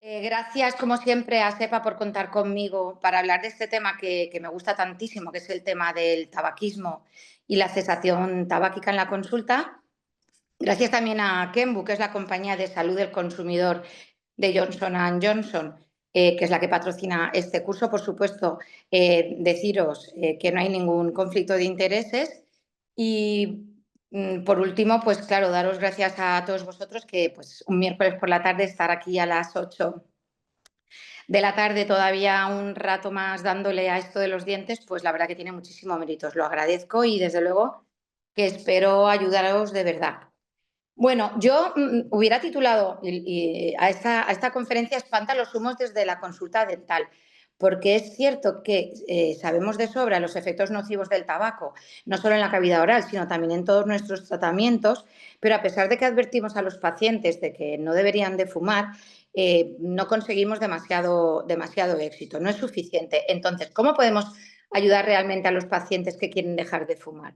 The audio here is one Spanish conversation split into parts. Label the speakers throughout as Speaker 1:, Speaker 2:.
Speaker 1: Gracias, como siempre, a SEPA por contar conmigo para hablar de este tema que me gusta tantísimo, que es el tema del tabaquismo y la cesación tabáquica en la consulta. Gracias también a Kenbu, que es la compañía de salud del consumidor de Johnson Johnson, que es la que patrocina este curso. Por supuesto, deciros que no hay ningún conflicto de intereses y, por último, pues claro, daros gracias a todos vosotros que pues un miércoles por la tarde estar aquí a las 8 de la tarde todavía un rato más dándole a esto de los dientes, pues la verdad que tiene muchísimo mérito. Os lo agradezco y desde luego que espero ayudaros de verdad. Bueno, yo hubiera titulado a esta conferencia Espanta los humos desde la consulta dental, porque es cierto que sabemos de sobra los efectos nocivos del tabaco, no solo en la cavidad oral, sino también en todos nuestros tratamientos, pero a pesar de que advertimos a los pacientes de que no deberían de fumar, no conseguimos demasiado éxito, no es suficiente. Entonces, ¿cómo podemos ayudar realmente a los pacientes que quieren dejar de fumar?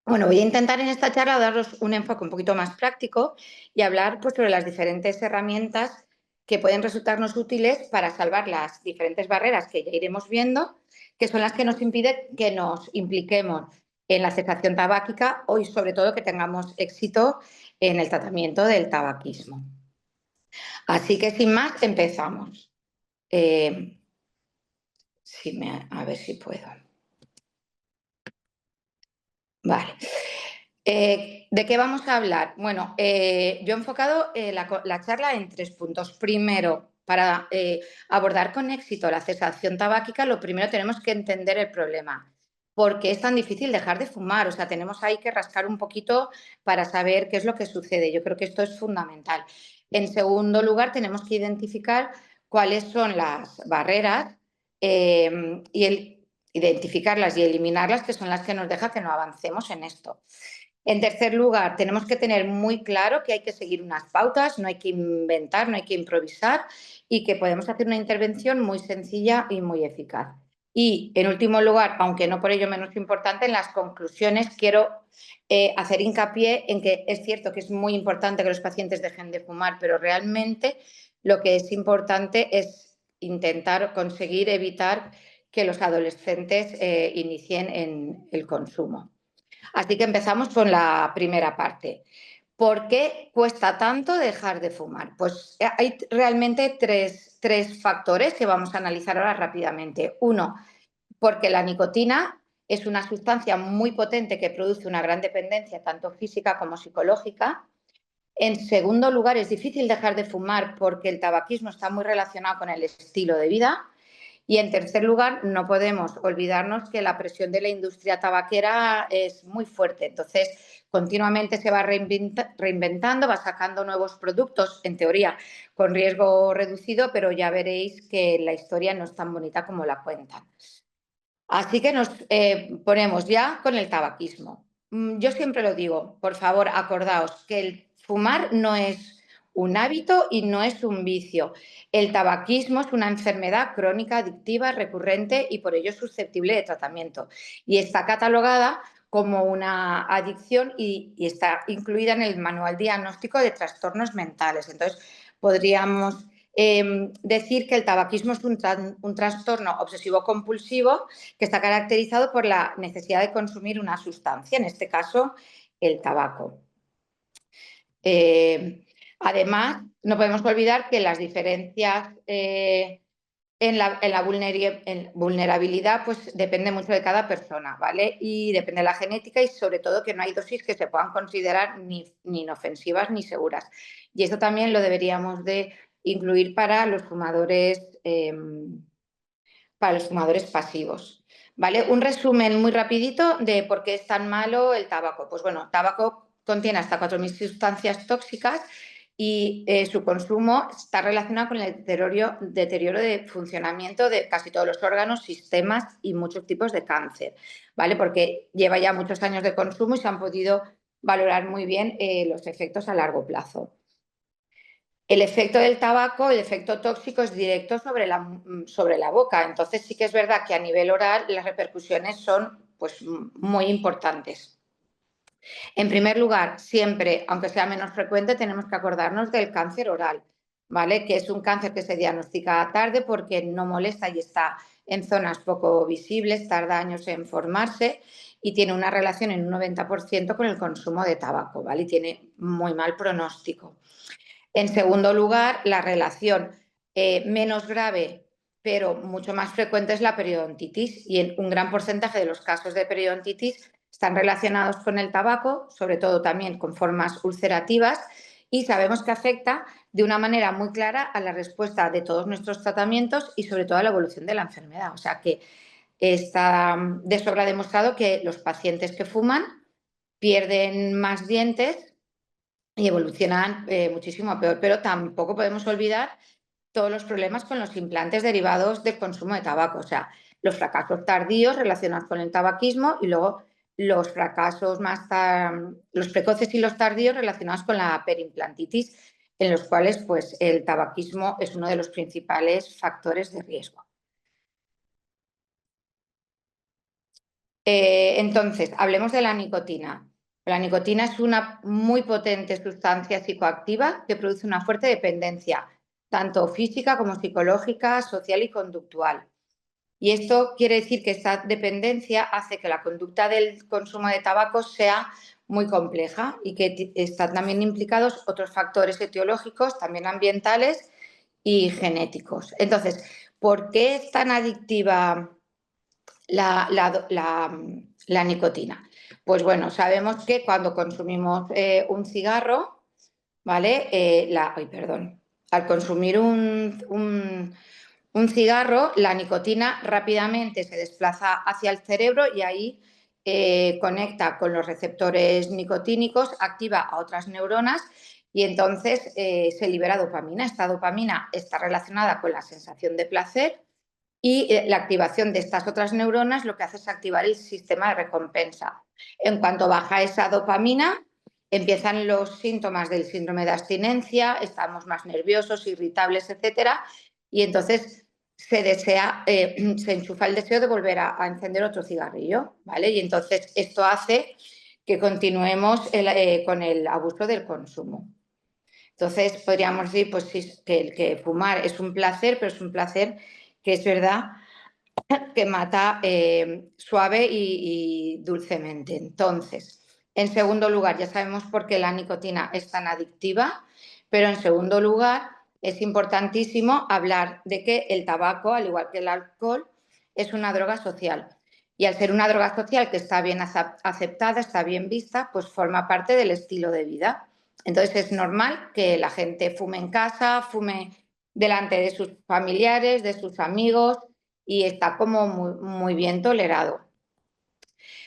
Speaker 1: Bueno, voy a intentar en esta charla daros un enfoque un poquito más práctico y hablar pues, sobre las diferentes herramientas que pueden resultarnos útiles para salvar las diferentes barreras que ya iremos viendo, que son las que nos impiden que nos impliquemos en la cesación tabáquica o y sobre todo que tengamos éxito en el tratamiento del tabaquismo. Así que sin más, empezamos. A ver si puedo. Vale. ¿De qué vamos a hablar? Bueno, yo he enfocado la charla en 3 puntos. Primero, para abordar con éxito la cesación tabáquica, lo primero tenemos que entender el problema. ¿Por qué es tan difícil dejar de fumar? O sea, tenemos ahí que rascar un poquito para saber qué es lo que sucede. Yo creo que esto es fundamental. En segundo lugar, tenemos que identificar cuáles son las barreras identificarlas y eliminarlas, que son las que nos dejan que no avancemos en esto. En tercer lugar, tenemos que tener muy claro que hay que seguir unas pautas, no hay que inventar, no hay que improvisar y que podemos hacer una intervención muy sencilla y muy eficaz. Y, en último lugar, aunque no por ello menos importante, en las conclusiones quiero hacer hincapié en que es cierto que es muy importante que los pacientes dejen de fumar, pero realmente lo que es importante es intentar conseguir evitar que los adolescentes inicien en el consumo. Así que empezamos con la primera parte. ¿Por qué cuesta tanto dejar de fumar? Pues hay realmente tres factores que vamos a analizar ahora rápidamente. Uno, porque la nicotina es una sustancia muy potente que produce una gran dependencia, tanto física como psicológica. En segundo lugar, es difícil dejar de fumar porque el tabaquismo está muy relacionado con el estilo de vida. Y en tercer lugar, no podemos olvidarnos que la presión de la industria tabaquera es muy fuerte. Entonces, continuamente se va reinventando, va sacando nuevos productos, en teoría, con riesgo reducido, pero ya veréis que la historia no es tan bonita como la cuentan. Así que nos ponemos ya con el tabaquismo. Yo siempre lo digo, por favor, acordaos que el fumar no es un hábito y no es un vicio. El tabaquismo es una enfermedad crónica, adictiva, recurrente y por ello susceptible de tratamiento. Y está catalogada como una adicción y está incluida en el Manual Diagnóstico de Trastornos Mentales. Entonces, podríamos decir que el tabaquismo es un trastorno obsesivo-compulsivo que está caracterizado por la necesidad de consumir una sustancia, en este caso el tabaco. Además, no podemos olvidar que las diferencias en la vulnerabilidad pues depende mucho de cada persona, ¿vale? Y depende de la genética y sobre todo que no hay dosis que se puedan considerar ni inofensivas ni seguras. Y eso también lo deberíamos de incluir para los fumadores pasivos. ¿Vale? Un resumen muy rapidito de por qué es tan malo el tabaco. Pues bueno, el tabaco contiene hasta 4.000 sustancias tóxicas y su consumo está relacionado con el deterioro de funcionamiento de casi todos los órganos, sistemas y muchos tipos de cáncer, ¿vale? Porque lleva ya muchos años de consumo y se han podido valorar muy bien los efectos a largo plazo. El efecto del tabaco, el efecto tóxico es directo sobre la boca. Entonces sí que es verdad que a nivel oral las repercusiones son pues, muy importantes. En primer lugar, siempre, aunque sea menos frecuente, tenemos que acordarnos del cáncer oral. ¿vale? Que es un cáncer que se diagnostica tarde porque no molesta y está en zonas poco visibles, tarda años en formarse y tiene una relación en un 90% con el consumo de tabaco, ¿vale? Y tiene muy mal pronóstico. En segundo lugar, la relación menos grave pero mucho más frecuente es la periodontitis y en un gran porcentaje de los casos de periodontitis están relacionados con el tabaco, sobre todo también con formas ulcerativas y sabemos que afecta de una manera muy clara a la respuesta de todos nuestros tratamientos y sobre todo a la evolución de la enfermedad. O sea que está de sobra demostrado que los pacientes que fuman pierden más dientes y evolucionan muchísimo peor, pero tampoco podemos olvidar todos los problemas con los implantes derivados del consumo de tabaco, o sea, los fracasos tardíos relacionados con el tabaquismo y luego los fracasos los precoces y los tardíos relacionados con la perimplantitis, en los cuales pues, el tabaquismo es uno de los principales factores de riesgo. Entonces, hablemos de la nicotina. La nicotina es una muy potente sustancia psicoactiva que produce una fuerte dependencia, tanto física como psicológica, social y conductual. Y esto quiere decir que esta dependencia hace que la conducta del consumo de tabaco sea muy compleja y que están también implicados otros factores etiológicos, también ambientales y genéticos. Entonces, ¿por qué es tan adictiva la nicotina? Pues bueno, sabemos que cuando consumimos un cigarro, ¿vale? Perdón. Al consumir un cigarro, la nicotina rápidamente se desplaza hacia el cerebro y ahí conecta con los receptores nicotínicos, activa a otras neuronas y entonces se libera dopamina. Esta dopamina está relacionada con la sensación de placer y la activación de estas otras neuronas lo que hace es activar el sistema de recompensa. En cuanto baja esa dopamina, empiezan los síntomas del síndrome de abstinencia, estamos más nerviosos, irritables, etcétera, y entonces se enchufa el deseo de volver a encender otro cigarrillo, ¿vale? Y entonces esto hace que continuemos con el abuso del consumo. Entonces podríamos decir pues, sí, que fumar es un placer, pero es un placer que es verdad que mata suave y dulcemente. Entonces, en segundo lugar, ya sabemos por qué la nicotina es tan adictiva, pero en segundo lugar es importantísimo hablar de que el tabaco, al igual que el alcohol, es una droga social. Y al ser una droga social que está bien aceptada, está bien vista, pues forma parte del estilo de vida. Entonces es normal que la gente fume en casa, fume delante de sus familiares, de sus amigos, y está como muy bien tolerado.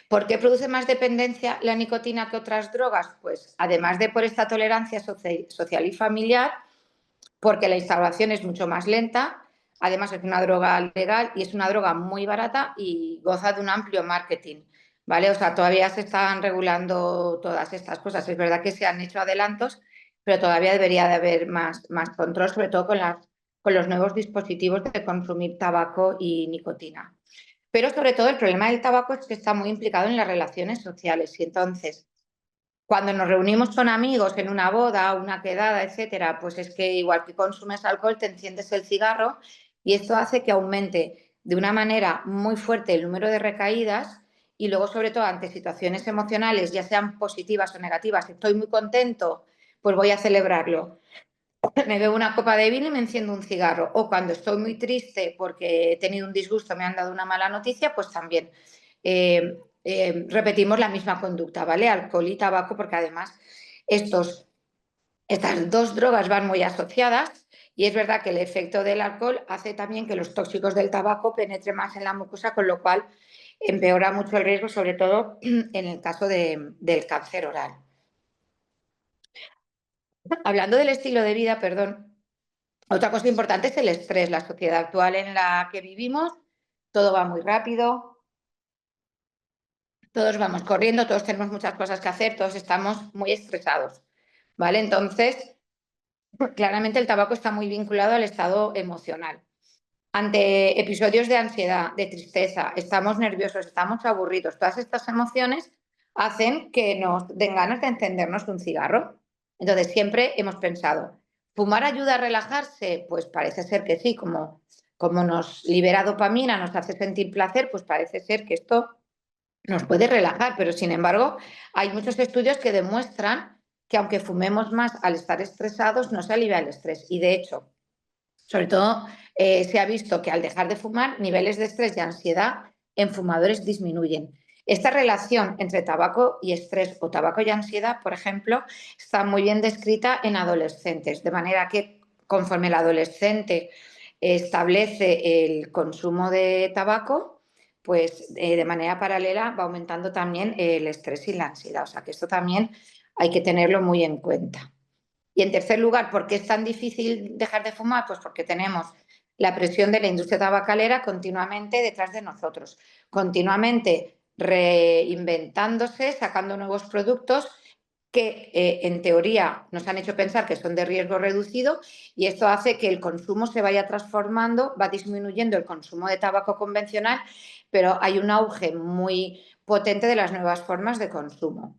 Speaker 1: ¿Por qué produce más dependencia la nicotina que otras drogas? Pues además de por esta tolerancia social y familiar, porque la instauración es mucho más lenta, además es una droga legal y es una droga muy barata y goza de un amplio marketing, ¿vale? O sea, todavía se están regulando todas estas cosas. Es verdad que se han hecho adelantos, pero todavía debería de haber más control, sobre todo con los nuevos dispositivos de consumir tabaco y nicotina. Pero sobre todo el problema del tabaco es que está muy implicado en las relaciones sociales y entonces cuando nos reunimos con amigos en una boda, una quedada, etcétera, pues es que igual que consumes alcohol, te enciendes el cigarro y esto hace que aumente de una manera muy fuerte el número de recaídas y luego, sobre todo, ante situaciones emocionales, ya sean positivas o negativas, estoy muy contento, pues voy a celebrarlo. Me bebo una copa de vino y me enciendo un cigarro. O cuando estoy muy triste porque he tenido un disgusto, me han dado una mala noticia, pues también repetimos la misma conducta, ¿vale? Alcohol y tabaco, porque además estas dos drogas van muy asociadas y es verdad que el efecto del alcohol hace también que los tóxicos del tabaco penetren más en la mucosa, con lo cual empeora mucho el riesgo, sobre todo en el caso del cáncer oral. Hablando del estilo de vida, perdón, otra cosa importante es el estrés, la sociedad actual en la que vivimos, todo va muy rápido, todos vamos corriendo, todos tenemos muchas cosas que hacer, todos estamos muy estresados, ¿vale? Entonces, claramente el tabaco está muy vinculado al estado emocional. Ante episodios de ansiedad, de tristeza, estamos nerviosos, estamos aburridos, todas estas emociones hacen que nos den ganas de encendernos un cigarro. Entonces, siempre hemos pensado, ¿Fumar ayuda a relajarse? Pues parece ser que sí, como nos libera dopamina, nos hace sentir placer, pues parece ser que esto nos puede relajar, pero sin embargo hay muchos estudios que demuestran que aunque fumemos más al estar estresados, no se alivia el estrés. Y de hecho, sobre todo se ha visto que al dejar de fumar, niveles de estrés y ansiedad en fumadores disminuyen. Esta relación entre tabaco y estrés o tabaco y ansiedad, por ejemplo, está muy bien descrita en adolescentes, de manera que conforme el adolescente establece el consumo de tabaco, pues de manera paralela va aumentando también el estrés y la ansiedad. O sea que esto también hay que tenerlo muy en cuenta. Y en tercer lugar, ¿por qué es tan difícil dejar de fumar? Pues porque tenemos la presión de la industria tabacalera continuamente detrás de nosotros, continuamente reinventándose, sacando nuevos productos que en teoría nos han hecho pensar que son de riesgo reducido, y esto hace que el consumo se vaya transformando, va disminuyendo el consumo de tabaco convencional, pero hay un auge muy potente de las nuevas formas de consumo.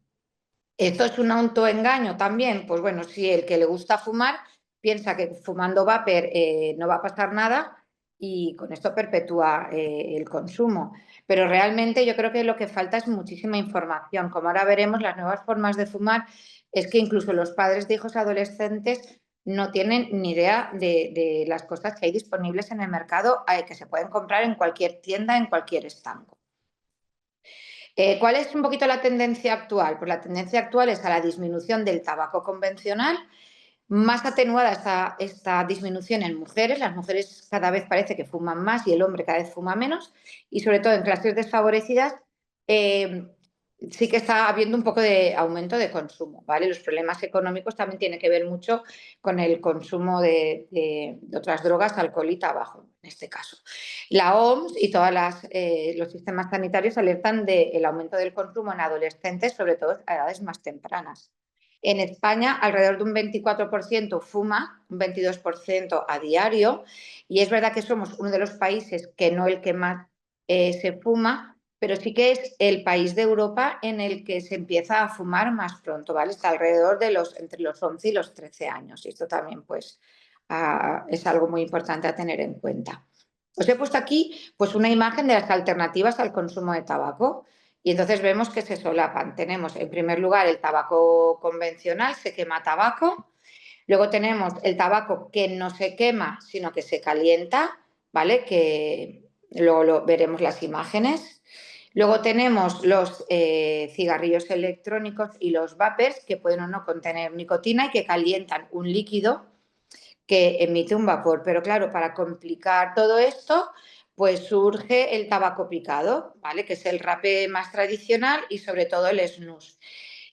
Speaker 1: ¿Esto es un autoengaño también? Pues bueno, si el que le gusta fumar piensa que fumando vapor no va a pasar nada y con esto perpetúa el consumo. Pero realmente yo creo que lo que falta es muchísima información. Como ahora veremos, las nuevas formas de fumar es que incluso los padres de hijos adolescentes no tienen ni idea de las cosas que hay disponibles en el mercado, que se pueden comprar en cualquier tienda, en cualquier estanco. ¿Cuál es un poquito la tendencia actual? Pues la tendencia actual es a la disminución del tabaco convencional, más atenuada esta disminución en mujeres. Las mujeres cada vez parece que fuman más y el hombre cada vez fuma menos, y sobre todo en clases desfavorecidas eh, sí que está habiendo un poco de aumento de consumo, ¿vale? Los problemas económicos también tienen que ver mucho con el consumo de otras drogas, alcohol y tabaco, en este caso. La OMS y todos los sistemas sanitarios alertan del aumento del consumo en adolescentes, sobre todo a edades más tempranas. En España, alrededor de un 24% fuma, un 22% a diario, y es verdad que somos uno de los países que no el que más se fuma, pero sí que es el país de Europa en el que se empieza a fumar más pronto, ¿vale? Está alrededor de entre los 11 y los 13 años, y esto también pues es algo muy importante a tener en cuenta. Os he puesto aquí pues una imagen de las alternativas al consumo de tabaco. Y entonces vemos que se solapan. Tenemos en primer lugar el tabaco convencional, se quema tabaco. Luego tenemos el tabaco que no se quema, sino que se calienta, ¿vale? Que luego veremos las imágenes. Luego tenemos los cigarrillos electrónicos y los vapers, que pueden o no contener nicotina y que calientan un líquido que emite un vapor. Pero claro, para complicar todo esto, pues surge el tabaco picado, ¿vale? Que es el rapé más tradicional, y sobre todo el snus.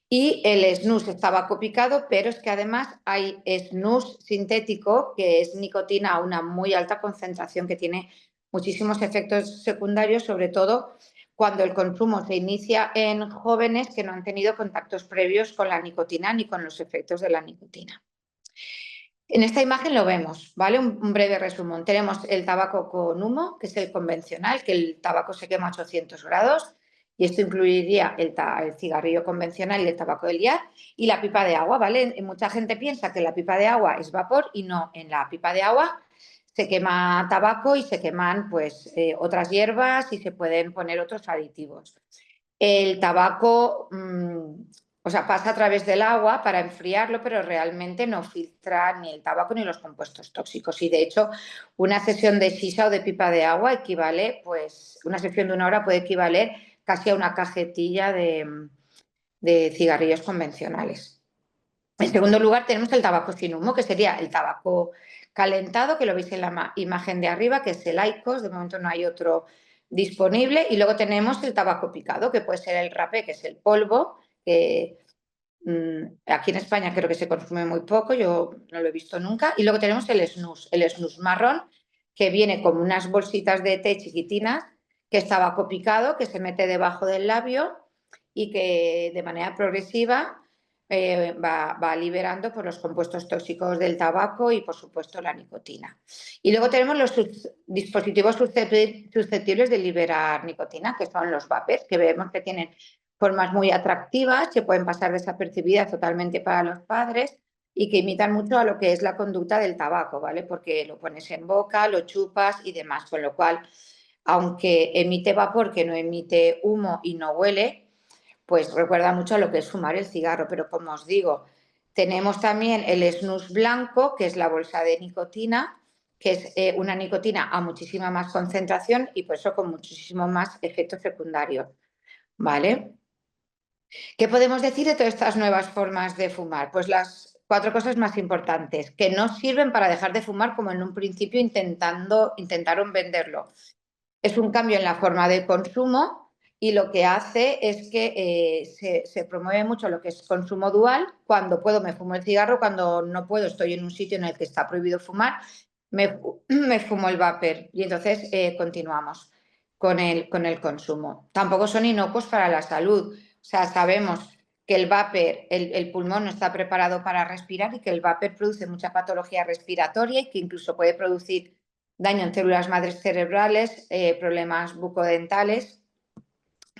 Speaker 1: Y el snus es tabaco picado, pero es que además hay snus sintético, que es nicotina a una muy alta concentración, que tiene muchísimos efectos secundarios, sobre todo cuando el consumo se inicia en jóvenes que no han tenido contactos previos con la nicotina ni con los efectos de la nicotina. En esta imagen lo vemos, ¿vale? Un breve resumen. Tenemos el tabaco con humo, que es el convencional, que el tabaco se quema a 800 grados, y esto incluiría el cigarrillo convencional y el tabaco de liar, y la pipa de agua, ¿vale? Mucha gente piensa que la pipa de agua es vapor, y no, en la pipa de agua se quema tabaco y se queman pues otras hierbas, y se pueden poner otros aditivos. El tabaco, o sea, pasa a través del agua para enfriarlo, pero realmente no filtra ni el tabaco ni los compuestos tóxicos. Y de hecho, una sesión de shisha o de pipa de agua equivale, pues, una sesión de 1 hora puede equivaler casi a una cajetilla de cigarrillos convencionales. En segundo lugar, tenemos el tabaco sin humo, que sería el tabaco calentado, que lo veis en la imagen de arriba, que es el IQOS. De momento no hay otro disponible. Y luego tenemos el tabaco picado, que puede ser el rapé, que es el polvo, que aquí en España creo que se consume muy poco, yo no lo he visto nunca. Y luego tenemos el snus marrón, que viene como unas bolsitas de té chiquitinas, que es tabaco picado, que se mete debajo del labio y que de manera progresiva va liberando pues, los compuestos tóxicos del tabaco y, por supuesto, la nicotina. Y luego tenemos los dispositivos susceptibles de liberar nicotina, que son los vapers, que vemos que tienen formas muy atractivas, que pueden pasar desapercibidas totalmente para los padres, y que imitan mucho a lo que es la conducta del tabaco, ¿vale? Porque lo pones en boca, lo chupas y demás, con lo cual, aunque emite vapor que no emite humo y no huele, pues recuerda mucho a lo que es fumar el cigarro, pero como os digo, tenemos también el snus blanco, que es la bolsa de nicotina, que es una nicotina a muchísima más concentración y por eso con muchísimo más efectos secundarios, ¿vale? ¿Qué podemos decir de todas estas nuevas formas de fumar? Pues las cuatro cosas más importantes, que no sirven para dejar de fumar como en un principio intentaron venderlo. Es un cambio en la forma de consumo y lo que hace es que se promueve mucho lo que es consumo dual. Cuando puedo me fumo el cigarro, cuando no puedo estoy en un sitio en el que está prohibido fumar, me fumo el vapor y entonces continuamos con el consumo. Tampoco son inocuos para la salud. O sea, sabemos que el vapor, el pulmón no está preparado para respirar y que el vapor produce mucha patología respiratoria y que incluso puede producir daño en células madres cerebrales, problemas bucodentales,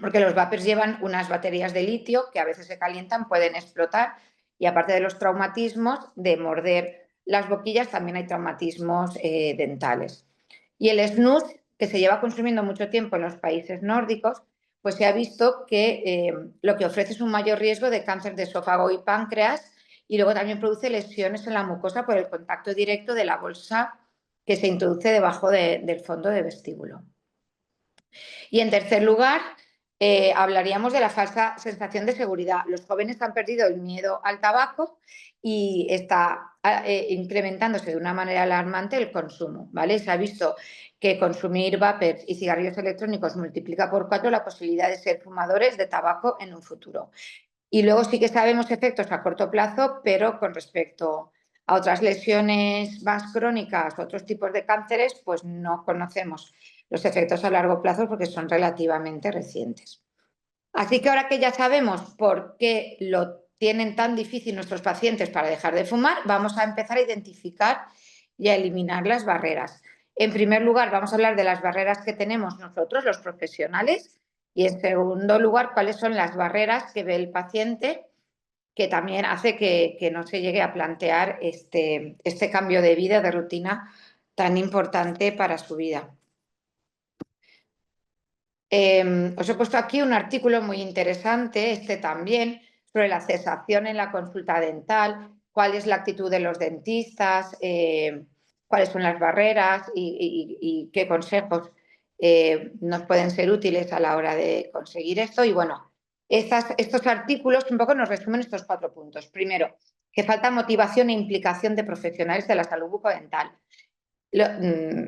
Speaker 1: porque los vapers llevan unas baterías de litio que a veces se calientan, pueden explotar y aparte de los traumatismos de morder las boquillas, también hay traumatismos dentales. Y el snus, que se lleva consumiendo mucho tiempo en los países nórdicos, pues se ha visto que lo que ofrece es un mayor riesgo de cáncer de esófago y páncreas y luego también produce lesiones en la mucosa por el contacto directo de la bolsa que se introduce debajo del fondo de vestíbulo. Y en tercer lugar, hablaríamos de la falsa sensación de seguridad. Los jóvenes han perdido el miedo al tabaco y está incrementándose de una manera alarmante el consumo, ¿vale? Se ha visto que consumir vapers y cigarrillos electrónicos multiplica por 4 la posibilidad de ser fumadores de tabaco en un futuro. Y luego sí que sabemos efectos a corto plazo, pero con respecto a otras lesiones más crónicas, otros tipos de cánceres, pues no conocemos los efectos a largo plazo porque son relativamente recientes. Así que ahora que ya sabemos por qué lo tienen tan difícil nuestros pacientes para dejar de fumar, vamos a empezar a identificar y a eliminar las barreras. En primer lugar, vamos a hablar de las barreras que tenemos nosotros, los profesionales, y en segundo lugar, cuáles son las barreras que ve el paciente, que también hace que no se llegue a plantear este cambio de vida, de rutina tan importante para su vida. Os he puesto aquí un artículo muy interesante, este también, sobre la cesación en la consulta dental, cuál es la actitud de los dentistas, cuáles son las barreras y qué consejos nos pueden ser útiles a la hora de conseguir esto. Y bueno, estos artículos un poco nos resumen estos 4 puntos. Primero, que falta motivación e implicación de profesionales de la salud bucodental.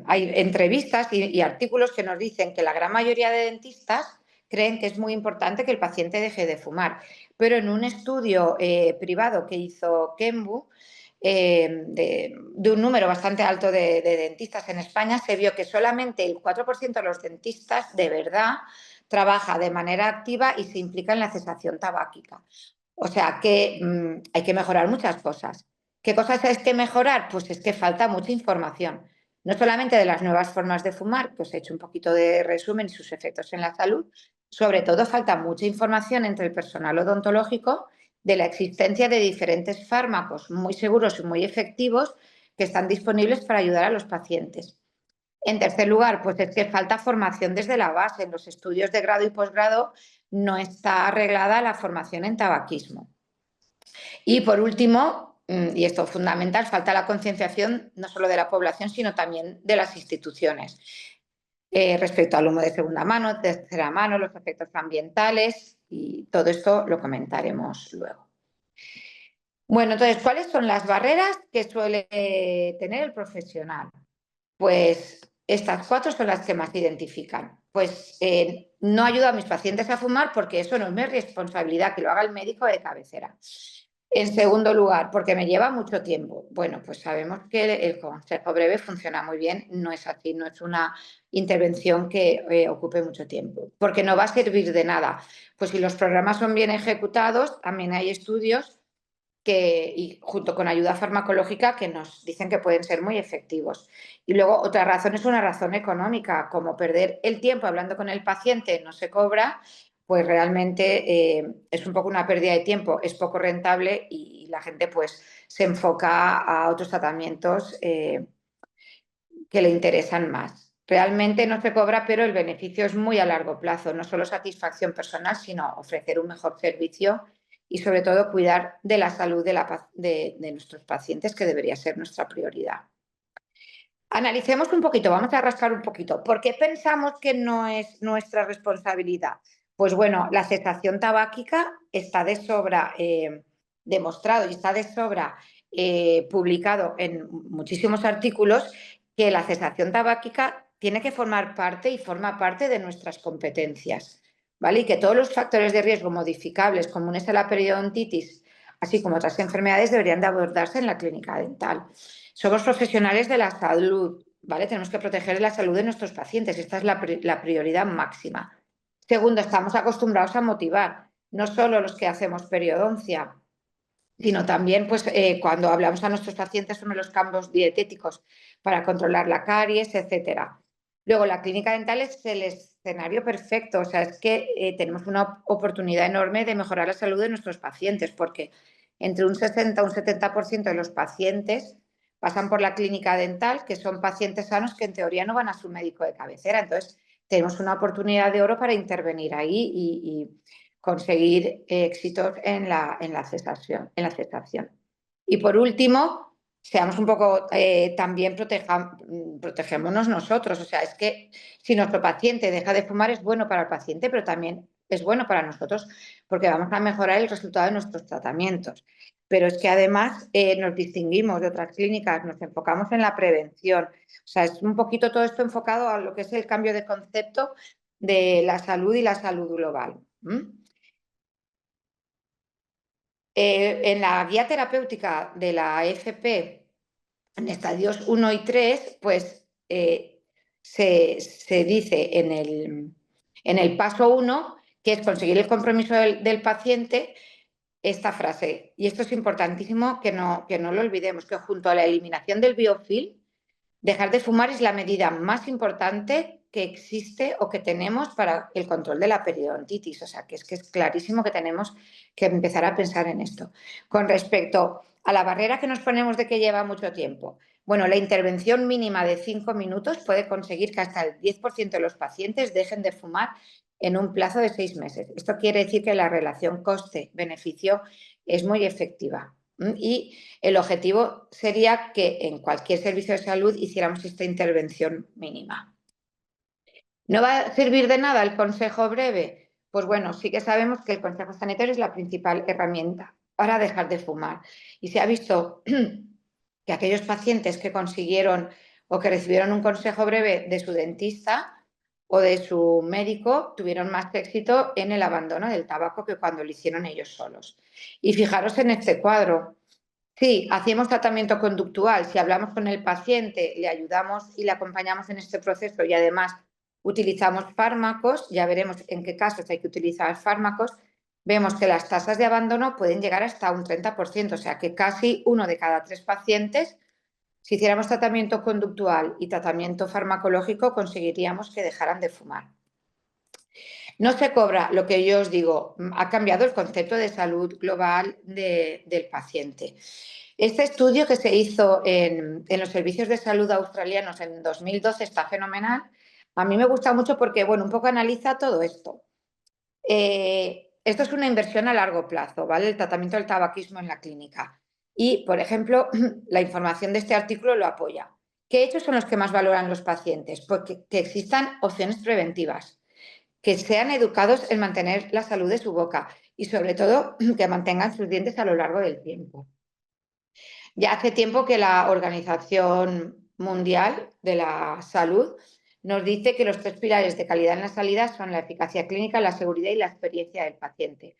Speaker 1: Hay entrevistas y artículos que nos dicen que la gran mayoría de dentistas creen que es muy importante que el paciente deje de fumar, pero en un estudio privado que hizo Kenvu, de un número bastante alto de dentistas en España, se vio que solamente el 4% de los dentistas de verdad trabaja de manera activa y se implica en la cesación tabáquica. O sea que hay que mejorar muchas cosas. ¿Qué cosas hay que mejorar? Pues es que falta mucha información. No solamente de las nuevas formas de fumar, pues he hecho un poquito de resumen y sus efectos en la salud, sobre todo falta mucha información entre el personal odontológico de la existencia de diferentes fármacos muy seguros y muy efectivos que están disponibles para ayudar a los pacientes. En tercer lugar, pues es que falta formación desde la base. En los estudios de grado y posgrado no está arreglada la formación en tabaquismo. Y por último, y esto es fundamental, falta la concienciación no solo de la población, sino también de las instituciones respecto al humo de segunda mano, de tercera mano, los efectos ambientales y todo esto lo comentaremos luego. Bueno, entonces, ¿cuáles son las barreras que suele tener el profesional? Pues estas 4 son las que más identifican. Pues no ayudo a mis pacientes a fumar porque eso no es mi responsabilidad, que lo haga el médico de cabecera. En segundo lugar, porque me lleva mucho tiempo. Bueno, pues sabemos que el consejo breve funciona muy bien, no es así, no es una intervención que ocupe mucho tiempo, porque no va a servir de nada. Pues si los programas son bien ejecutados, también hay estudios y junto con ayuda farmacológica que nos dicen que pueden ser muy efectivos. Y luego otra razón es una razón económica, como perder el tiempo hablando con el paciente no se cobra, pues realmente es un poco una pérdida de tiempo, es poco rentable y la gente pues se enfoca a otros tratamientos que le interesan más. Realmente no se cobra, pero el beneficio es muy a largo plazo, no solo satisfacción personal, sino ofrecer un mejor servicio y sobre todo cuidar de la salud de nuestros pacientes, que debería ser nuestra prioridad. Analicemos un poquito, vamos a rascar un poquito. ¿Por qué pensamos que no es nuestra responsabilidad? Pues bueno, la cesación tabáquica está de sobra demostrado y está de sobra publicado en muchísimos artículos que la cesación tabáquica tiene que formar parte y forma parte de nuestras competencias, ¿vale? Y que todos los factores de riesgo modificables comunes a la periodontitis, así como otras enfermedades, deberían de abordarse en la clínica dental. Somos profesionales de la salud, ¿vale? Tenemos que proteger la salud de nuestros pacientes. Esta es la prioridad máxima. Segundo, estamos acostumbrados a motivar, no solo los que hacemos periodoncia, sino también pues, cuando hablamos a nuestros pacientes sobre los cambios dietéticos para controlar la caries, etcétera. Luego, la clínica dental es el escenario perfecto, o sea, es que tenemos una oportunidad enorme de mejorar la salud de nuestros pacientes, porque entre un 60 y un 70% de los pacientes pasan por la clínica dental, que son pacientes sanos que en teoría no van a su médico de cabecera. Entonces, tenemos una oportunidad de oro para intervenir ahí y conseguir éxitos en la cesación. Y por último, seamos un poco, también protegémonos nosotros. O sea, es que si nuestro paciente deja de fumar es bueno para el paciente, pero también es bueno para nosotros porque vamos a mejorar el resultado de nuestros tratamientos. Pero es que además nos distinguimos de otras clínicas, nos enfocamos en la prevención. O sea, es un poquito todo esto enfocado a lo que es el cambio de concepto de la salud y la salud global. En la guía terapéutica de la AFP, en estadios 1 y 3, pues se dice en el paso 1, que es conseguir el compromiso del paciente, esta frase. Y esto es importantísimo que no lo olvidemos, que junto a la eliminación del biofilm, dejar de fumar es la medida más importante que existe o que tenemos para el control de la periodontitis. O sea, que es clarísimo que tenemos que empezar a pensar en esto. Con respecto a la barrera que nos ponemos de que lleva mucho tiempo, bueno, la intervención mínima de 5 minutos puede conseguir que hasta el 10% de los pacientes dejen de fumar en un plazo de 6 meses. Esto quiere decir que la relación coste-beneficio es muy efectiva. Y el objetivo sería que en cualquier servicio de salud hiciéramos esta intervención mínima. ¿No va a servir de nada el consejo breve? Pues bueno, sí que sabemos que el consejo sanitario es la principal herramienta para dejar de fumar. Y se ha visto que aquellos pacientes que consiguieron o que recibieron un consejo breve de su dentista o de su médico tuvieron más éxito en el abandono del tabaco que cuando lo hicieron ellos solos. Y fijaros en este cuadro. Sí, hacemos tratamiento conductual. Si hablamos con el paciente, le ayudamos y le acompañamos en este proceso y además utilizamos fármacos, ya veremos en qué casos hay que utilizar fármacos, vemos que las tasas de abandono pueden llegar hasta un 30%, o sea que casi 1 de cada 3 pacientes, si hiciéramos tratamiento conductual y tratamiento farmacológico, conseguiríamos que dejaran de fumar. No se cobra, lo que yo os digo, ha cambiado el concepto de salud global del paciente. Este estudio que se hizo en los servicios de salud australianos en 2012 está fenomenal. A mí me gusta mucho porque, bueno, un poco analiza todo esto. Esto es una inversión a largo plazo, ¿vale? El tratamiento del tabaquismo en la clínica. Y, por ejemplo, la información de este artículo lo apoya. ¿Qué hechos son los que más valoran los pacientes? Pues que existan opciones preventivas, que sean educados en mantener la salud de su boca y, sobre todo, que mantengan sus dientes a lo largo del tiempo. Ya hace tiempo que la Organización Mundial de la Salud nos dice que los 3 pilares de calidad en la salida son la eficacia clínica, la seguridad y la experiencia del paciente.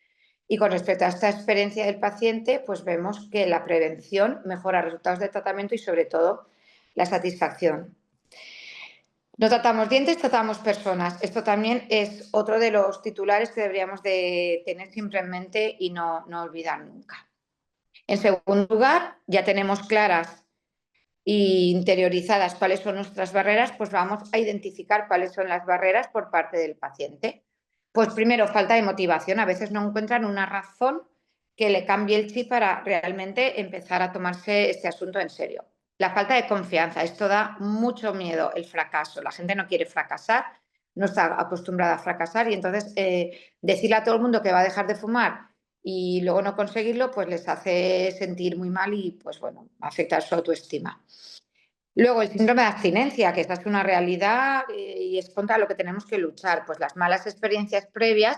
Speaker 1: Y con respecto a esta experiencia del paciente, pues vemos que la prevención mejora resultados de tratamiento y, sobre todo, la satisfacción. No tratamos dientes, tratamos personas. Esto también es otro de los titulares que deberíamos de tener siempre en mente y no olvidar nunca. En segundo lugar, ya tenemos claras e interiorizadas cuáles son nuestras barreras, pues vamos a identificar cuáles son las barreras por parte del paciente. Pues primero, falta de motivación. A veces no encuentran una razón que le cambie el chip para realmente empezar a tomarse este asunto en serio. La falta de confianza, esto da mucho miedo, el fracaso. La gente no quiere fracasar, no está acostumbrada a fracasar y entonces decirle a todo el mundo que va a dejar de fumar y luego no conseguirlo, pues les hace sentir muy mal y pues bueno, afecta su autoestima. Luego, el síndrome de abstinencia, que esta es una realidad y es contra lo que tenemos que luchar. Pues las malas experiencias previas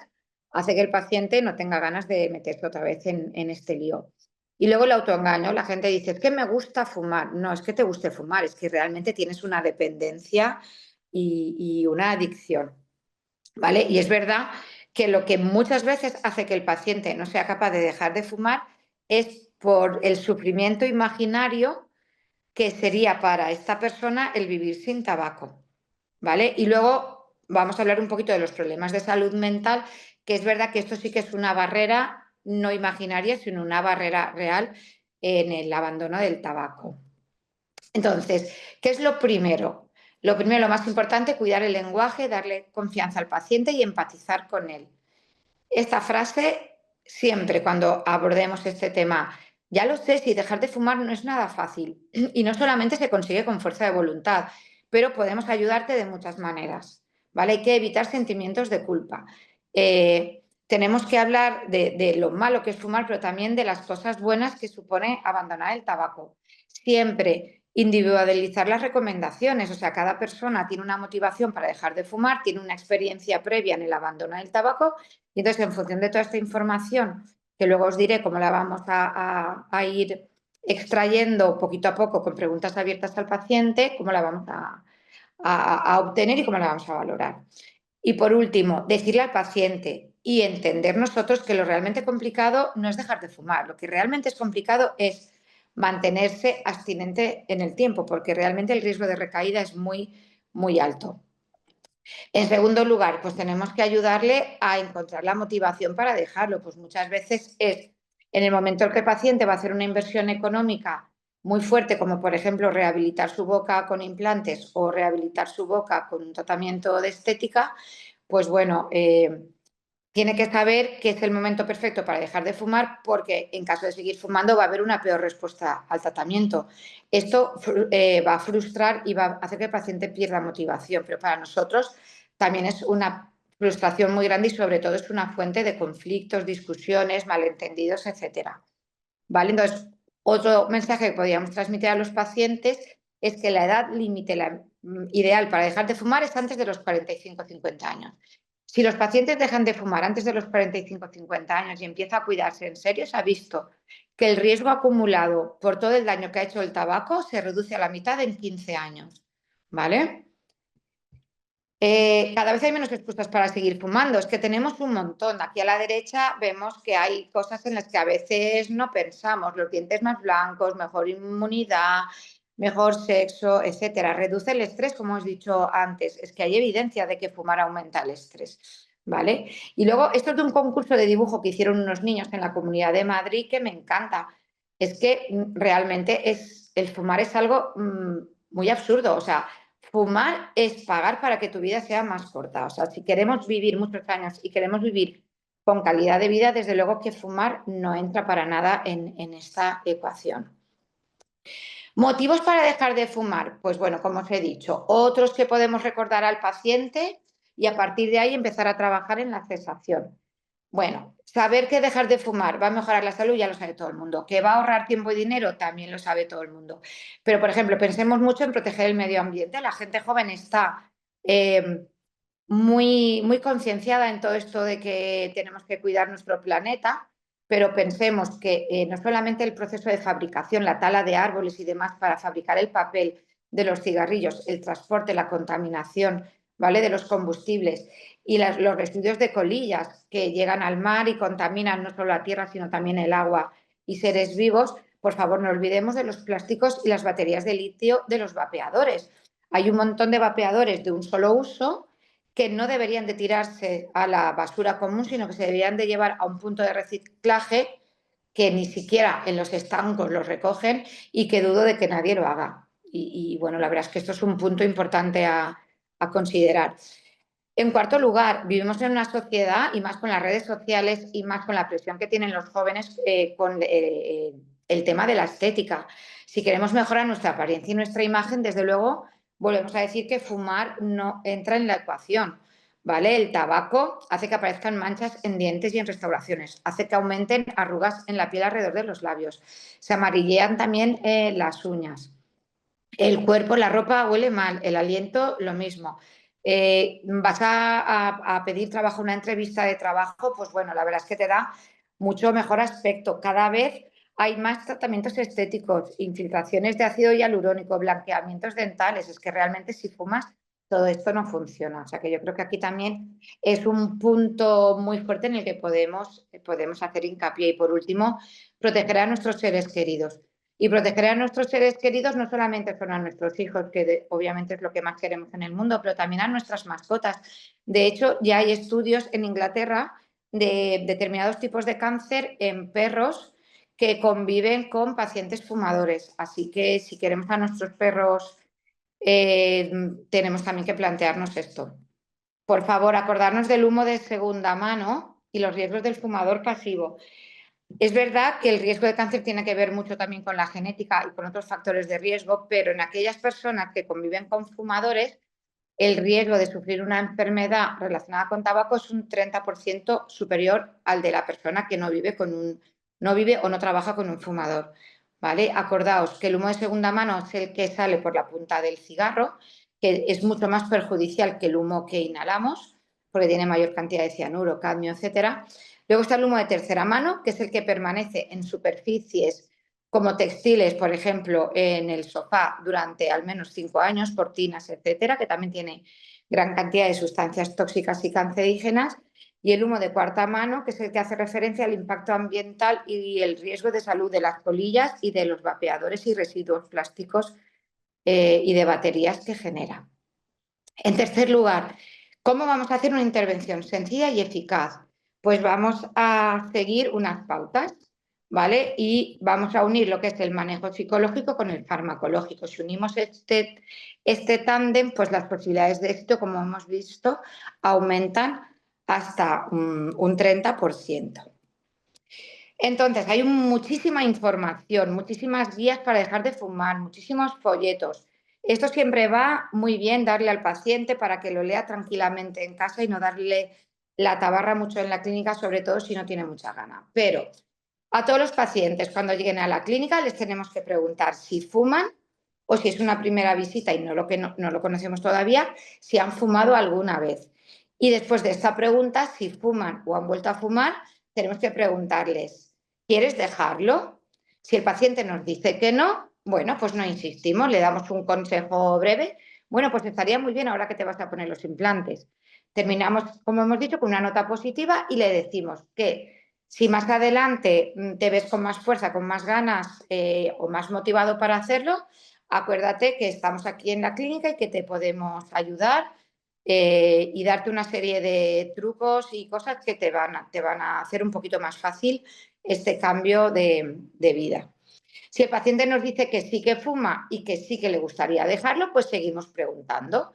Speaker 1: hacen que el paciente no tenga ganas de meterse otra vez en este lío. Y luego el autoengaño, la gente dice, es que me gusta fumar. No, es que te guste fumar, es que realmente tienes una dependencia y una adicción, ¿vale? Y es verdad que lo que muchas veces hace que el paciente no sea capaz de dejar de fumar es por el sufrimiento imaginario que sería para esta persona el vivir sin tabaco, ¿vale? Y luego vamos a hablar un poquito de los problemas de salud mental, que es verdad que esto sí que es una barrera no imaginaria, sino una barrera real en el abandono del tabaco. Entonces, ¿qué es lo primero? Lo primero, lo más importante, cuidar el lenguaje, darle confianza al paciente y empatizar con él. Esta frase, siempre cuando abordemos este tema, ya lo sé, si dejar de fumar no es nada fácil y no solamente se consigue con fuerza de voluntad, pero podemos ayudarte de muchas maneras, ¿vale? Hay que evitar sentimientos de culpa. Tenemos que hablar de lo malo que es fumar, pero también de las cosas buenas que supone abandonar el tabaco. Siempre individualizar las recomendaciones, o sea, cada persona tiene una motivación para dejar de fumar, tiene una experiencia previa en el abandono del tabaco y entonces, en función de toda esta información, que luego os diré cómo la vamos a ir extrayendo poquito a poco con preguntas abiertas al paciente, cómo la vamos a obtener y cómo la vamos a valorar. Y por último, decirle al paciente y entender nosotros que lo realmente complicado no es dejar de fumar, lo que realmente es complicado es mantenerse abstinente en el tiempo, porque realmente el riesgo de recaída es muy, muy alto. En segundo lugar, pues tenemos que ayudarle a encontrar la motivación para dejarlo. Pues muchas veces es en el momento en que el paciente va a hacer una inversión económica muy fuerte, como por ejemplo rehabilitar su boca con implantes o rehabilitar su boca con un tratamiento de estética, pues bueno, tiene que saber que es el momento perfecto para dejar de fumar porque en caso de seguir fumando va a haber una peor respuesta al tratamiento. Esto va a frustrar y va a hacer que el paciente pierda motivación, pero para nosotros también es una frustración muy grande y sobre todo es una fuente de conflictos, discusiones, malentendidos, etcétera. ¿Vale? Entonces, otro mensaje que podríamos transmitir a los pacientes es que la edad límite ideal para dejar de fumar es antes de los 45 o 50 años. Si los pacientes dejan de fumar antes de los 45 o 50 años y empieza a cuidarse en serio, se ha visto que el riesgo acumulado por todo el daño que ha hecho el tabaco se reduce a la mitad en 15 años. ¿Vale? Cada vez hay menos excusas para seguir fumando. Es que tenemos un montón. Aquí a la derecha vemos que hay cosas en las que a veces no pensamos. Los dientes más blancos, mejor inmunidad, mejor sexo, etcétera. Reduce el estrés, como os he dicho antes. Es que hay evidencia de que fumar aumenta el estrés. ¿Vale? Y luego, esto es de un concurso de dibujo que hicieron unos niños en la Comunidad de Madrid que me encanta. Es que realmente el fumar es algo muy absurdo. O sea, fumar es pagar para que tu vida sea más corta. O sea, si queremos vivir muchos años y queremos vivir con calidad de vida, desde luego que fumar no entra para nada en esta ecuación. ¿Motivos para dejar de fumar? Pues bueno, como os he dicho, otros que podemos recordar al paciente y a partir de ahí empezar a trabajar en la cesación. Bueno, saber que dejar de fumar va a mejorar la salud ya lo sabe todo el mundo. Que va a ahorrar tiempo y dinero también lo sabe todo el mundo. Pero, por ejemplo, pensemos mucho en proteger el medio ambiente. La gente joven está muy, muy concienciada en todo esto de que tenemos que cuidar nuestro planeta, pero pensemos que no solamente el proceso de fabricación, la tala de árboles y demás para fabricar el papel de los cigarrillos, el transporte, la contaminación, ¿vale? De los combustibles y los residuos de colillas que llegan al mar y contaminan no solo la tierra, sino también el agua y seres vivos, por favor, no olvidemos de los plásticos y las baterías de litio de los vapeadores. Hay un montón de vapeadores de un solo uso que no deberían de tirarse a la basura común, sino que se deberían de llevar a un punto de reciclaje que ni siquiera en los estancos los recogen y que dudo de que nadie lo haga. Bueno, la verdad es que esto es un punto importante a considerar. En cuarto lugar, vivimos en una sociedad, y más con las redes sociales y más con la presión que tienen los jóvenes con el tema de la estética. Si queremos mejorar nuestra apariencia y nuestra imagen, desde luego, volvemos a decir que fumar no entra en la ecuación, ¿vale? El tabaco hace que aparezcan manchas en dientes y en restauraciones, hace que aumenten arrugas en la piel alrededor de los labios, se amarillean también las uñas. El cuerpo, la ropa huele mal, el aliento lo mismo. Vas a pedir trabajo, una entrevista de trabajo, pues bueno, la verdad es que te da mucho mejor aspecto. Cada vez hay más tratamientos estéticos, infiltraciones de ácido hialurónico, blanqueamientos dentales. Es que realmente si fumas, todo esto no funciona. O sea que yo creo que aquí también es un punto muy fuerte en el que podemos hacer hincapié. Y por último, proteger a nuestros seres queridos. Y proteger a nuestros seres queridos no solamente son a nuestros hijos, que obviamente es lo que más queremos en el mundo, pero también a nuestras mascotas. De hecho, ya hay estudios en Inglaterra de determinados tipos de cáncer en perros que conviven con pacientes fumadores. Así que si queremos a nuestros perros, tenemos también que plantearnos esto. Por favor, acordarnos del humo de segunda mano y los riesgos del fumador pasivo. Es verdad que el riesgo de cáncer tiene que ver mucho también con la genética y con otros factores de riesgo, pero en aquellas personas que conviven con fumadores, el riesgo de sufrir una enfermedad relacionada con tabaco es un 30% superior al de la persona que no vive o no trabaja con un fumador. ¿Vale? Acordaos que el humo de segunda mano es el que sale por la punta del cigarro, que es mucho más perjudicial que el humo que inhalamos, porque tiene mayor cantidad de cianuro, cadmio, etcétera. Luego está el humo de tercera mano, que es el que permanece en superficies como textiles, por ejemplo, en el sofá durante al menos 5 años, cortinas, etcétera, que también tiene gran cantidad de sustancias tóxicas y cancerígenas. Y el humo de cuarta mano, que es el que hace referencia al impacto ambiental y el riesgo de salud de las colillas y de los vapeadores y residuos plásticos y de baterías que genera. En tercer lugar, ¿cómo vamos a hacer una intervención sencilla y eficaz? Pues vamos a seguir unas pautas, ¿vale? Y vamos a unir lo que es el manejo psicológico con el farmacológico. Si unimos este tándem, pues las posibilidades de éxito, como hemos visto, aumentan hasta un 30%. Entonces, hay muchísima información, muchísimas guías para dejar de fumar, muchísimos folletos. Esto siempre va muy bien darle al paciente para que lo lea tranquilamente en casa y no darle la tabarra mucho en la clínica, sobre todo si no tiene mucha gana. Pero a todos los pacientes, cuando lleguen a la clínica, les tenemos que preguntar si fuman o si es una primera visita y no lo conocemos todavía, si han fumado alguna vez. Y después de esta pregunta, si fuman o han vuelto a fumar, tenemos que preguntarles, ¿quieres dejarlo? Si el paciente nos dice que no, bueno, pues no insistimos, le damos un consejo breve. Bueno, pues estaría muy bien ahora que te vas a poner los implantes. Terminamos, como hemos dicho, con una nota positiva y le decimos que si más adelante te ves con más fuerza, con más ganas o más motivado para hacerlo, acuérdate que estamos aquí en la clínica y que te podemos ayudar y darte una serie de trucos y cosas que te van a hacer un poquito más fácil este cambio de vida. Si el paciente nos dice que sí que fuma y que sí que le gustaría dejarlo, pues seguimos preguntando.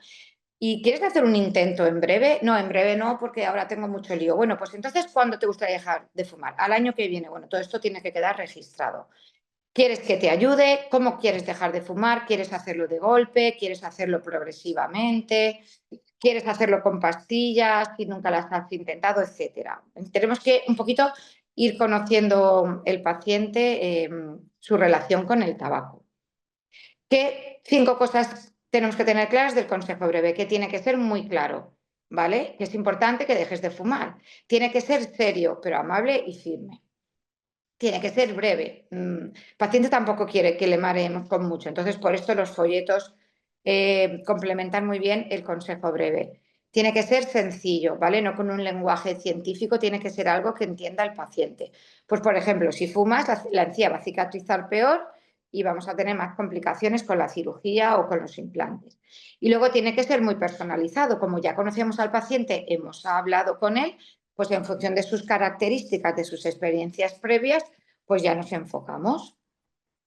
Speaker 1: ¿Y quieres hacer un intento en breve? No, en breve no, porque ahora tengo mucho lío. Bueno, pues entonces, ¿cuándo te gustaría dejar de fumar? Al año que viene. Bueno, todo esto tiene que quedar registrado. ¿Quieres que te ayude? ¿Cómo quieres dejar de fumar? ¿Quieres hacerlo de golpe? ¿Quieres hacerlo progresivamente? ¿Quieres hacerlo con pastillas si nunca las has intentado? Etcétera. Tenemos que un poquito ir conociendo el paciente, su relación con el tabaco. ¿Qué 5 cosas tenemos que tener claras del consejo breve? Que tiene que ser muy claro, ¿vale? Que es importante que dejes de fumar. Tiene que ser serio, pero amable y firme. Tiene que ser breve. El paciente tampoco quiere que le mareemos con mucho. Entonces, por esto los folletos complementan muy bien el consejo breve. Tiene que ser sencillo, ¿vale? No con un lenguaje científico, tiene que ser algo que entienda el paciente. Pues, por ejemplo, si fumas, la encía va a cicatrizar peor y vamos a tener más complicaciones con la cirugía o con los implantes. Y luego tiene que ser muy personalizado. Como ya conocemos al paciente, hemos hablado con él, pues en función de sus características, de sus experiencias previas, pues ya nos enfocamos.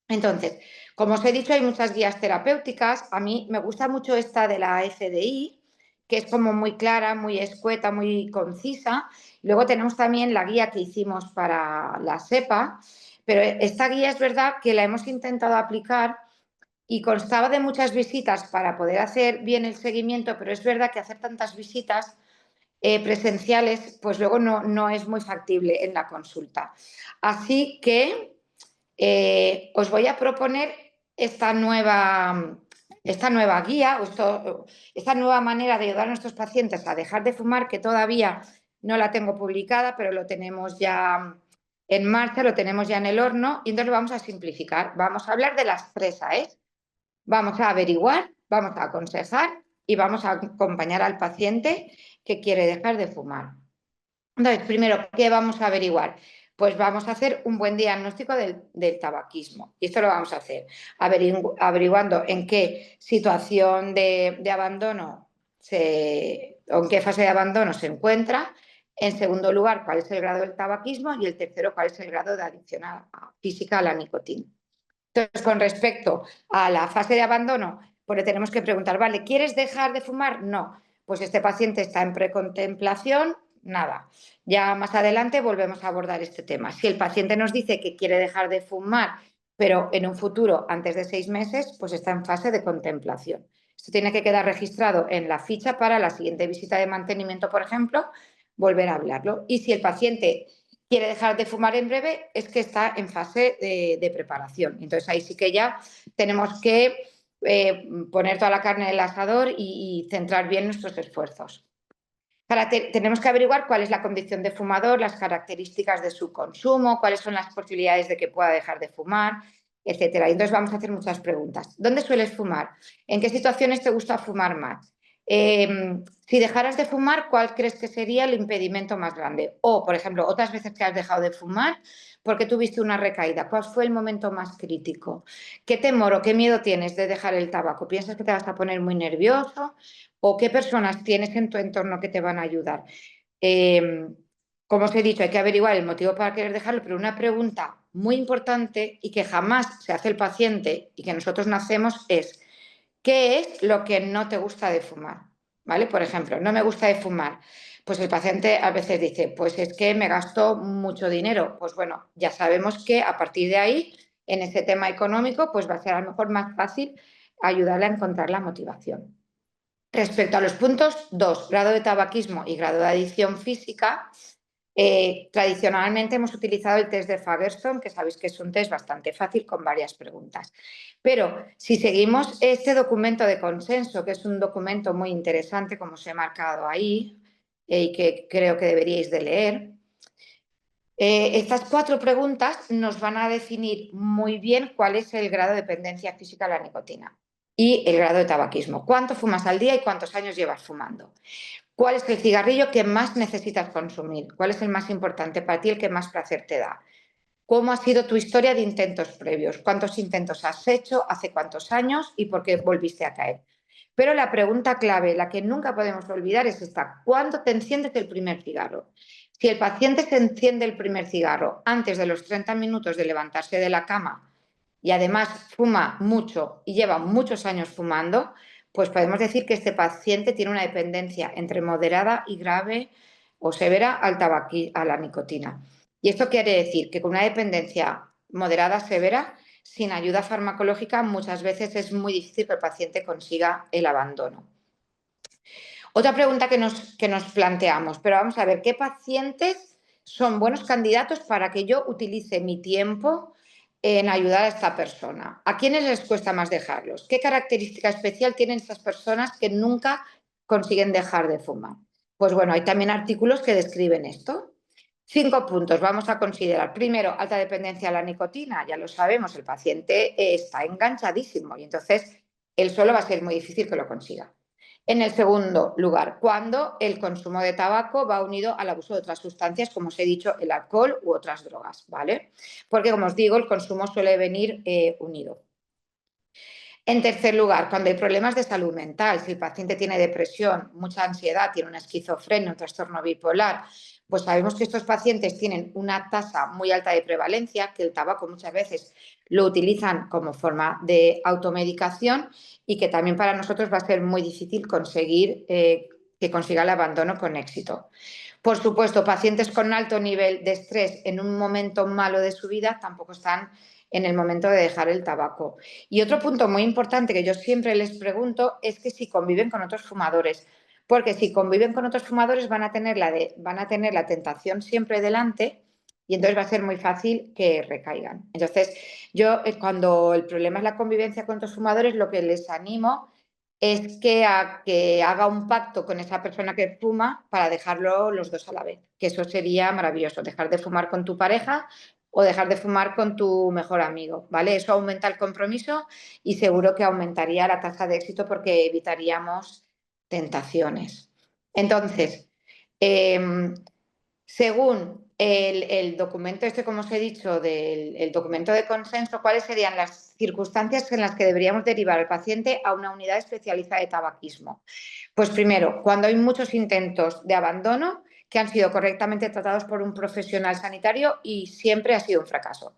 Speaker 1: Entonces, como os he dicho, hay muchas guías terapéuticas. A mí me gusta mucho esta de la FDI, que es como muy clara, muy escueta, muy concisa. Luego tenemos también la guía que hicimos para la SEPA, pero esta guía es verdad que la hemos intentado aplicar y constaba de muchas visitas para poder hacer bien el seguimiento, pero es verdad que hacer tantas visitas presenciales, pues luego no es muy factible en la consulta. Así que os voy a proponer esta nueva guía, esta nueva manera de ayudar a nuestros pacientes a dejar de fumar, que todavía no la tengo publicada, pero lo tenemos ya en marcha, lo tenemos ya en el horno, y entonces lo vamos a simplificar. Vamos a hablar de las 3 A's. Vamos a averiguar, vamos a aconsejar y vamos a acompañar al paciente que quiere dejar de fumar. Entonces, primero, ¿qué vamos a averiguar? Pues vamos a hacer un buen diagnóstico del tabaquismo. Y esto lo vamos a hacer averiguando en qué situación de abandono o en qué fase de abandono se encuentra. En segundo lugar, cuál es el grado del tabaquismo. Y el tercero, cuál es el grado de adicción física a la nicotina. Entonces, con respecto a la fase de abandono, pues le tenemos que preguntar, vale, ¿quieres dejar de fumar? No. Pues este paciente está en precontemplación, nada. Ya más adelante volvemos a abordar este tema. Si el paciente nos dice que quiere dejar de fumar, pero en un futuro, antes de 6 meses, pues está en fase de contemplación. Esto tiene que quedar registrado en la ficha para la siguiente visita de mantenimiento, por ejemplo, volver a hablarlo. Y si el paciente quiere dejar de fumar en breve, es que está en fase de preparación. Entonces ahí sí que ya tenemos que poner toda la carne en el asador y centrar bien nuestros esfuerzos. Tenemos que averiguar cuál es la condición de fumador, las características de su consumo, cuáles son las posibilidades de que pueda dejar de fumar, etcétera. Y entonces vamos a hacer muchas preguntas. ¿Dónde sueles fumar? ¿En qué situaciones te gusta fumar más? Si dejaras de fumar, ¿cuál crees que sería el impedimento más grande? O, por ejemplo, otras veces que has dejado de fumar porque tuviste una recaída. ¿Cuál fue el momento más crítico? ¿Qué temor o qué miedo tienes de dejar el tabaco? ¿Piensas que te vas a poner muy nervioso? ¿O qué personas tienes en tu entorno que te van a ayudar? Como os he dicho, hay que averiguar el motivo para querer dejarlo, pero una pregunta muy importante y que jamás se hace el paciente y que nosotros no hacemos es ¿qué es lo que no te gusta de fumar? ¿Vale? Por ejemplo, no me gusta de fumar. Pues el paciente a veces dice, pues es que me gasto mucho dinero. Pues bueno, ya sabemos que a partir de ahí, en ese tema económico, pues va a ser a lo mejor más fácil ayudarle a encontrar la motivación. Respecto a los puntos 2, grado de tabaquismo y grado de adicción física, tradicionalmente hemos utilizado el test de Fagerström, que sabéis que es un test bastante fácil con varias preguntas. Pero si seguimos este documento de consenso, que es un documento muy interesante, como os he marcado ahí, y que creo que deberíais de leer, estas 4 preguntas nos van a definir muy bien cuál es el grado de dependencia física a la nicotina y el grado de tabaquismo. ¿Cuánto fumas al día y cuántos años llevas fumando? ¿Cuál es el cigarrillo que más necesitas consumir? ¿Cuál es el más importante para ti, el que más placer te da? ¿Cómo ha sido tu historia de intentos previos? ¿Cuántos intentos has hecho? ¿Hace cuántos años? ¿Y por qué volviste a caer? Pero la pregunta clave, la que nunca podemos olvidar, es esta. ¿Cuándo te enciendes el primer cigarro? Si el paciente se enciende el primer cigarro antes de los 30 minutos de levantarse de la cama y además fuma mucho y lleva muchos años fumando, pues podemos decir que este paciente tiene una dependencia entre moderada y grave o severa a la nicotina. Y esto quiere decir que con una dependencia moderada severa, sin ayuda farmacológica, muchas veces es muy difícil que el paciente consiga el abandono. Otra pregunta que nos planteamos, pero vamos a ver, ¿qué pacientes son buenos candidatos para que yo utilice mi tiempo en ayudar a esta persona? ¿A quiénes les cuesta más dejarlos? ¿Qué característica especial tienen estas personas que nunca consiguen dejar de fumar? Pues bueno, hay también artículos que describen esto. 5 puntos vamos a considerar. Primero, alta dependencia a la nicotina. Ya lo sabemos, el paciente está enganchadísimo y entonces él solo va a ser muy difícil que lo consiga. En el segundo lugar, cuando el consumo de tabaco va unido al abuso de otras sustancias, como os he dicho, el alcohol u otras drogas, ¿vale? Porque, como os digo, el consumo suele venir unido. En tercer lugar, cuando hay problemas de salud mental, si el paciente tiene depresión, mucha ansiedad, tiene una esquizofrenia, un trastorno bipolar, pues sabemos que estos pacientes tienen una tasa muy alta de prevalencia, que el tabaco muchas veces lo utilizan como forma de automedicación y que también para nosotros va a ser muy difícil conseguir que consiga el abandono con éxito. Por supuesto, pacientes con alto nivel de estrés en un momento malo de su vida tampoco están en el momento de dejar el tabaco. Y otro punto muy importante que yo siempre les pregunto es que si conviven con otros fumadores, porque si conviven con otros fumadores van a tener la tentación siempre delante y entonces va a ser muy fácil que recaigan. Entonces, yo cuando el problema es la convivencia con otros fumadores, lo que les animo es que haga un pacto con esa persona que fuma para dejarlo los dos a la vez, que eso sería maravilloso, dejar de fumar con tu pareja o dejar de fumar con tu mejor amigo, ¿vale? Eso aumenta el compromiso y seguro que aumentaría la tasa de éxito porque evitaríamos tentaciones. Entonces, eh, según el documento este, como os he dicho, el documento de consenso, ¿cuáles serían las circunstancias en las que deberíamos derivar al paciente a una unidad especializada de tabaquismo? Pues primero, cuando hay muchos intentos de abandono que han sido correctamente tratados por un profesional sanitario y siempre ha sido un fracaso.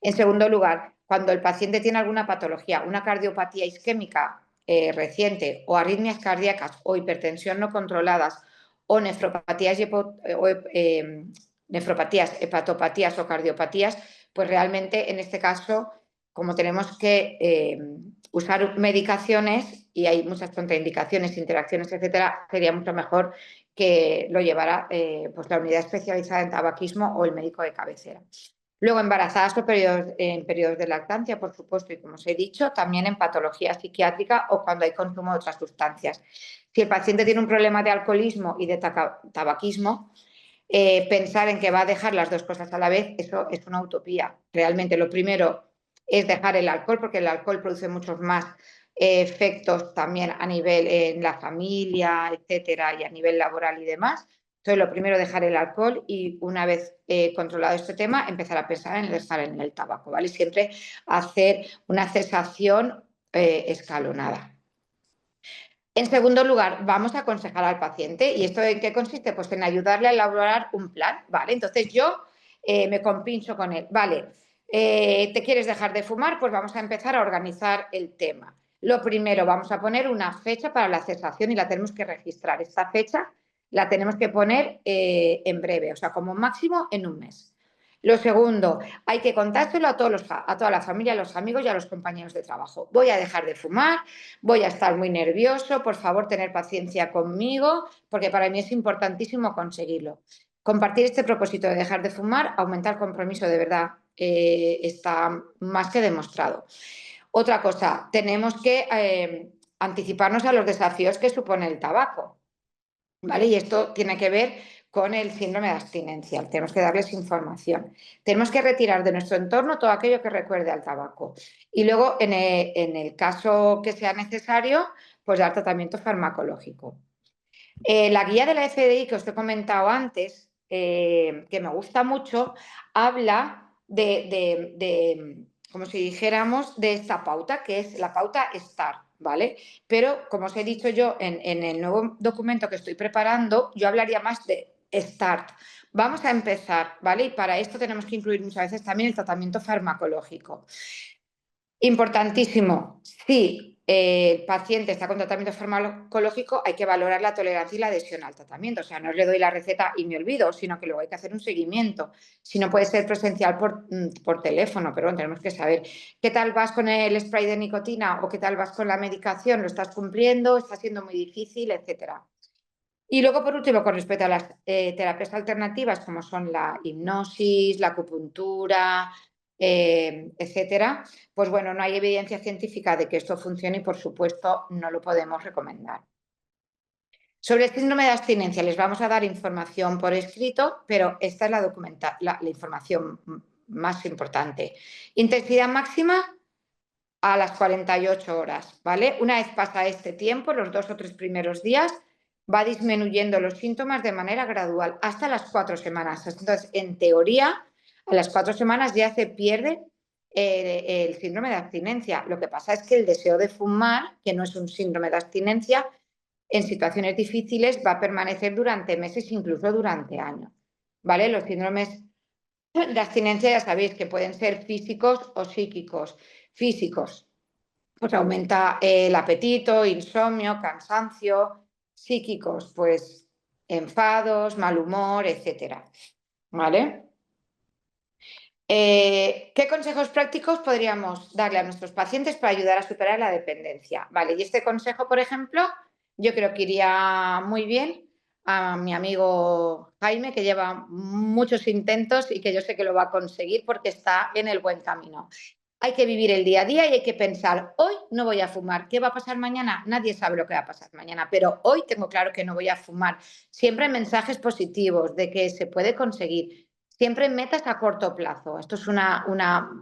Speaker 1: En segundo lugar, cuando el paciente tiene alguna patología, una cardiopatía isquémica reciente o arritmias cardíacas o hipertensión no controladas o nefropatías, hepatopatías o cardiopatías, pues realmente en este caso, como tenemos que usar medicaciones y hay muchas contraindicaciones, interacciones, etcétera, sería mucho mejor que lo llevara pues la unidad especializada en tabaquismo o el médico de cabecera. Luego, embarazadas o en periodos de lactancia, por supuesto, y como os he dicho, también en patología psiquiátrica o cuando hay consumo de otras sustancias. Si el paciente tiene un problema de alcoholismo y de tabaquismo, pensar en que va a dejar las dos cosas a la vez, eso es una utopía. Realmente lo primero es dejar el alcohol, porque el alcohol produce muchos más efectos también a nivel en la familia, etcétera, y a nivel laboral y demás. Entonces, lo primero, dejar el alcohol y una vez controlado este tema, empezar a pensar en dejar en el tabaco, ¿vale? Siempre hacer una cesación escalonada. En segundo lugar, vamos a aconsejar al paciente. ¿Y esto en qué consiste? Pues en ayudarle a elaborar un plan, ¿vale? Entonces yo me compincho con él, ¿vale? ¿Te quieres dejar de fumar? Pues vamos a empezar a organizar el tema. Lo primero, vamos a poner una fecha para la cesación y la tenemos que registrar. Esta fecha la tenemos que poner en breve, o sea, como máximo en un mes. Lo segundo, hay que contárselo a toda la familia, a los amigos y a los compañeros de trabajo. Voy a dejar de fumar, voy a estar muy nervioso, por favor, tener paciencia conmigo, porque para mí es importantísimo conseguirlo. Compartir este propósito de dejar de fumar, aumentar el compromiso, de verdad, está más que demostrado. Otra cosa, tenemos que anticiparnos a los desafíos que supone el tabaco, ¿vale? Y esto tiene que ver con el síndrome de abstinencia. Tenemos que darles información. Tenemos que retirar de nuestro entorno todo aquello que recuerde al tabaco. Y luego, en el caso que sea necesario, pues dar tratamiento farmacológico. La guía de la FDI que os he comentado antes, que me gusta mucho, habla como si dijéramos, de esta pauta, que es la pauta STAR, ¿vale? Pero, como os he dicho yo, en el nuevo documento que estoy preparando, yo hablaría más de START. Vamos a empezar, ¿vale? Y para esto tenemos que incluir muchas veces también el tratamiento farmacológico. Importantísimo, si el paciente está con tratamiento farmacológico, hay que valorar la tolerancia y la adhesión al tratamiento. O sea, no le doy la receta y me olvido, sino que luego hay que hacer un seguimiento. Si no puede ser presencial por teléfono, pero bueno, tenemos que saber qué tal vas con el spray de nicotina o qué tal vas con la medicación, lo estás cumpliendo, está siendo muy difícil, etcétera. Y luego, por último, con respecto a las terapias alternativas, como son la hipnosis, la acupuntura, etcétera, pues bueno, no hay evidencia científica de que esto funcione y, por supuesto, no lo podemos recomendar. Sobre el síndrome de abstinencia les vamos a dar información por escrito, pero esta es la información más importante. Intensidad máxima a las 48 horas, ¿vale? Una vez pasa este tiempo, los 2 o 3 primeros días, va disminuyendo los síntomas de manera gradual hasta las 4 semanas. Entonces, en teoría, a las 4 semanas ya se pierde el síndrome de abstinencia. Lo que pasa es que el deseo de fumar, que no es un síndrome de abstinencia, en situaciones difíciles va a permanecer durante meses, incluso durante años, ¿vale? Los síndromes de abstinencia ya sabéis que pueden ser físicos o psíquicos. Físicos, pues aumenta el apetito, insomnio, cansancio, psíquicos, pues enfados, mal humor, etcétera, ¿vale? ¿Qué consejos prácticos podríamos darle a nuestros pacientes para ayudar a superar la dependencia? Vale, y este consejo, por ejemplo, yo creo que iría muy bien a mi amigo Jaime, que lleva muchos intentos y que yo sé que lo va a conseguir porque está en el buen camino. Hay que vivir el día a día y hay que pensar, hoy no voy a fumar. ¿Qué va a pasar mañana? Nadie sabe lo que va a pasar mañana, pero hoy tengo claro que no voy a fumar. Siempre mensajes positivos de que se puede conseguir. Siempre metas a corto plazo. Esto es una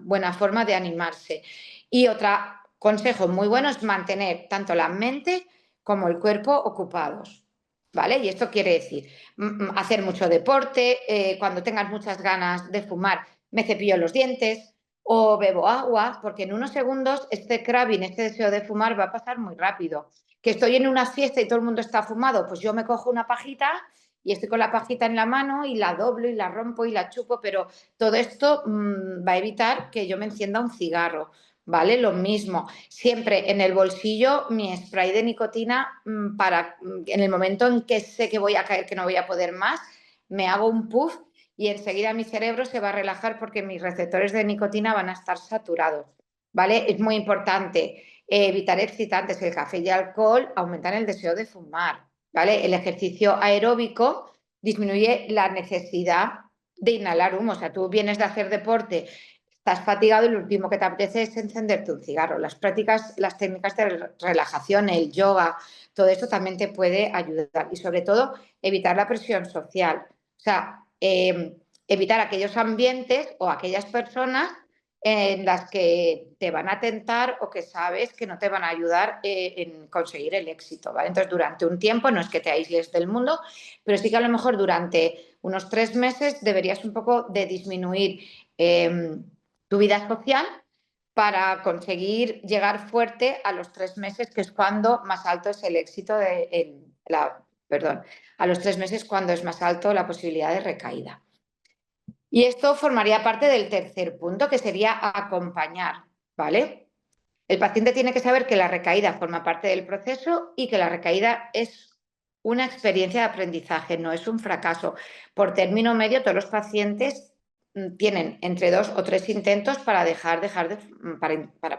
Speaker 1: buena forma de animarse. Y otro consejo muy bueno es mantener tanto la mente como el cuerpo ocupados. ¿Vale? Y esto quiere decir hacer mucho deporte, cuando tengas muchas ganas de fumar, me cepillo los dientes o bebo agua, porque en unos segundos este craving, este deseo de fumar va a pasar muy rápido. Que estoy en una fiesta y todo el mundo está fumado, pues yo me cojo una pajita y estoy con la pajita en la mano y la doblo y la rompo y la chupo, pero todo esto va a evitar que yo me encienda un cigarro, ¿vale? Lo mismo, siempre en el bolsillo mi spray de nicotina para en el momento en que sé que voy a caer, que no voy a poder más, me hago un puff y enseguida mi cerebro se va a relajar porque mis receptores de nicotina van a estar saturados, ¿vale? Es muy importante evitar excitantes, el café y el alcohol aumentan el deseo de fumar, ¿vale? El ejercicio aeróbico disminuye la necesidad de inhalar humo. O sea, tú vienes de hacer deporte, estás fatigado y lo último que te apetece es encenderte un cigarro. Las prácticas, las técnicas de relajación, el yoga, todo esto también te puede ayudar. Y sobre todo, evitar la presión social. O sea, evitar aquellos ambientes o aquellas personas en las que te van a tentar o que sabes que no te van a ayudar en conseguir el éxito, ¿vale? Entonces, durante un tiempo, no es que te aísles del mundo, pero sí que a lo mejor durante unos 3 meses deberías un poco de disminuir tu vida social para conseguir llegar fuerte a los 3 meses, que es cuando más alto es el éxito perdón, a los 3 meses cuando es más alto la posibilidad de recaída. Y esto formaría parte del tercer punto, que sería acompañar, ¿vale? El paciente tiene que saber que la recaída forma parte del proceso y que la recaída es una experiencia de aprendizaje, no es un fracaso. Por término medio, todos los pacientes tienen entre 2 o 3 intentos para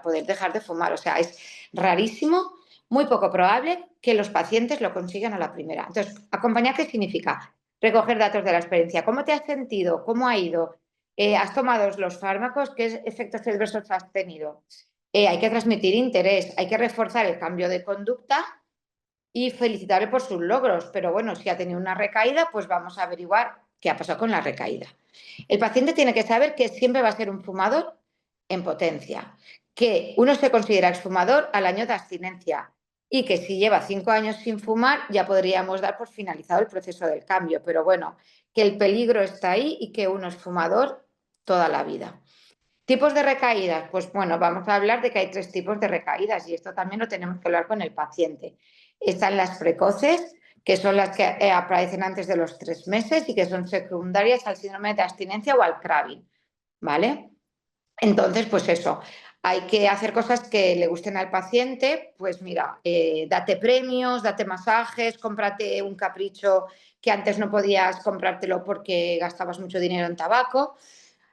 Speaker 1: poder dejar de fumar. O sea, es rarísimo, muy poco probable que los pacientes lo consigan a la primera. Entonces, acompañar, ¿qué significa? Recoger datos de la experiencia. ¿Cómo te has sentido? ¿Cómo ha ido? ¿Has tomado los fármacos? ¿Qué efectos adversos has tenido? Hay que transmitir interés, hay que reforzar el cambio de conducta y felicitarle por sus logros. Pero bueno, si ha tenido una recaída, pues vamos a averiguar qué ha pasado con la recaída. El paciente tiene que saber que siempre va a ser un fumador en potencia, que uno se considera exfumador al año de abstinencia y que si lleva 5 años sin fumar ya podríamos dar por finalizado el proceso del cambio. Pero bueno, que el peligro está ahí y que uno es fumador toda la vida. ¿Tipos de recaídas? Pues bueno, vamos a hablar de que hay 3 tipos de recaídas y esto también lo tenemos que hablar con el paciente. Están las precoces, que son las que aparecen antes de los 3 meses y que son secundarias al síndrome de abstinencia o al craving, ¿vale? Entonces, pues eso, hay que hacer cosas que le gusten al paciente, pues mira, date premios, date masajes, cómprate un capricho que antes no podías comprártelo porque gastabas mucho dinero en tabaco.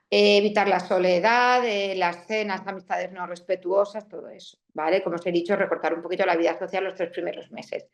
Speaker 1: Evitar la soledad, las cenas, amistades no respetuosas, todo eso, ¿vale? Como os he dicho, recortar un poquito la vida social los 3 primeros meses.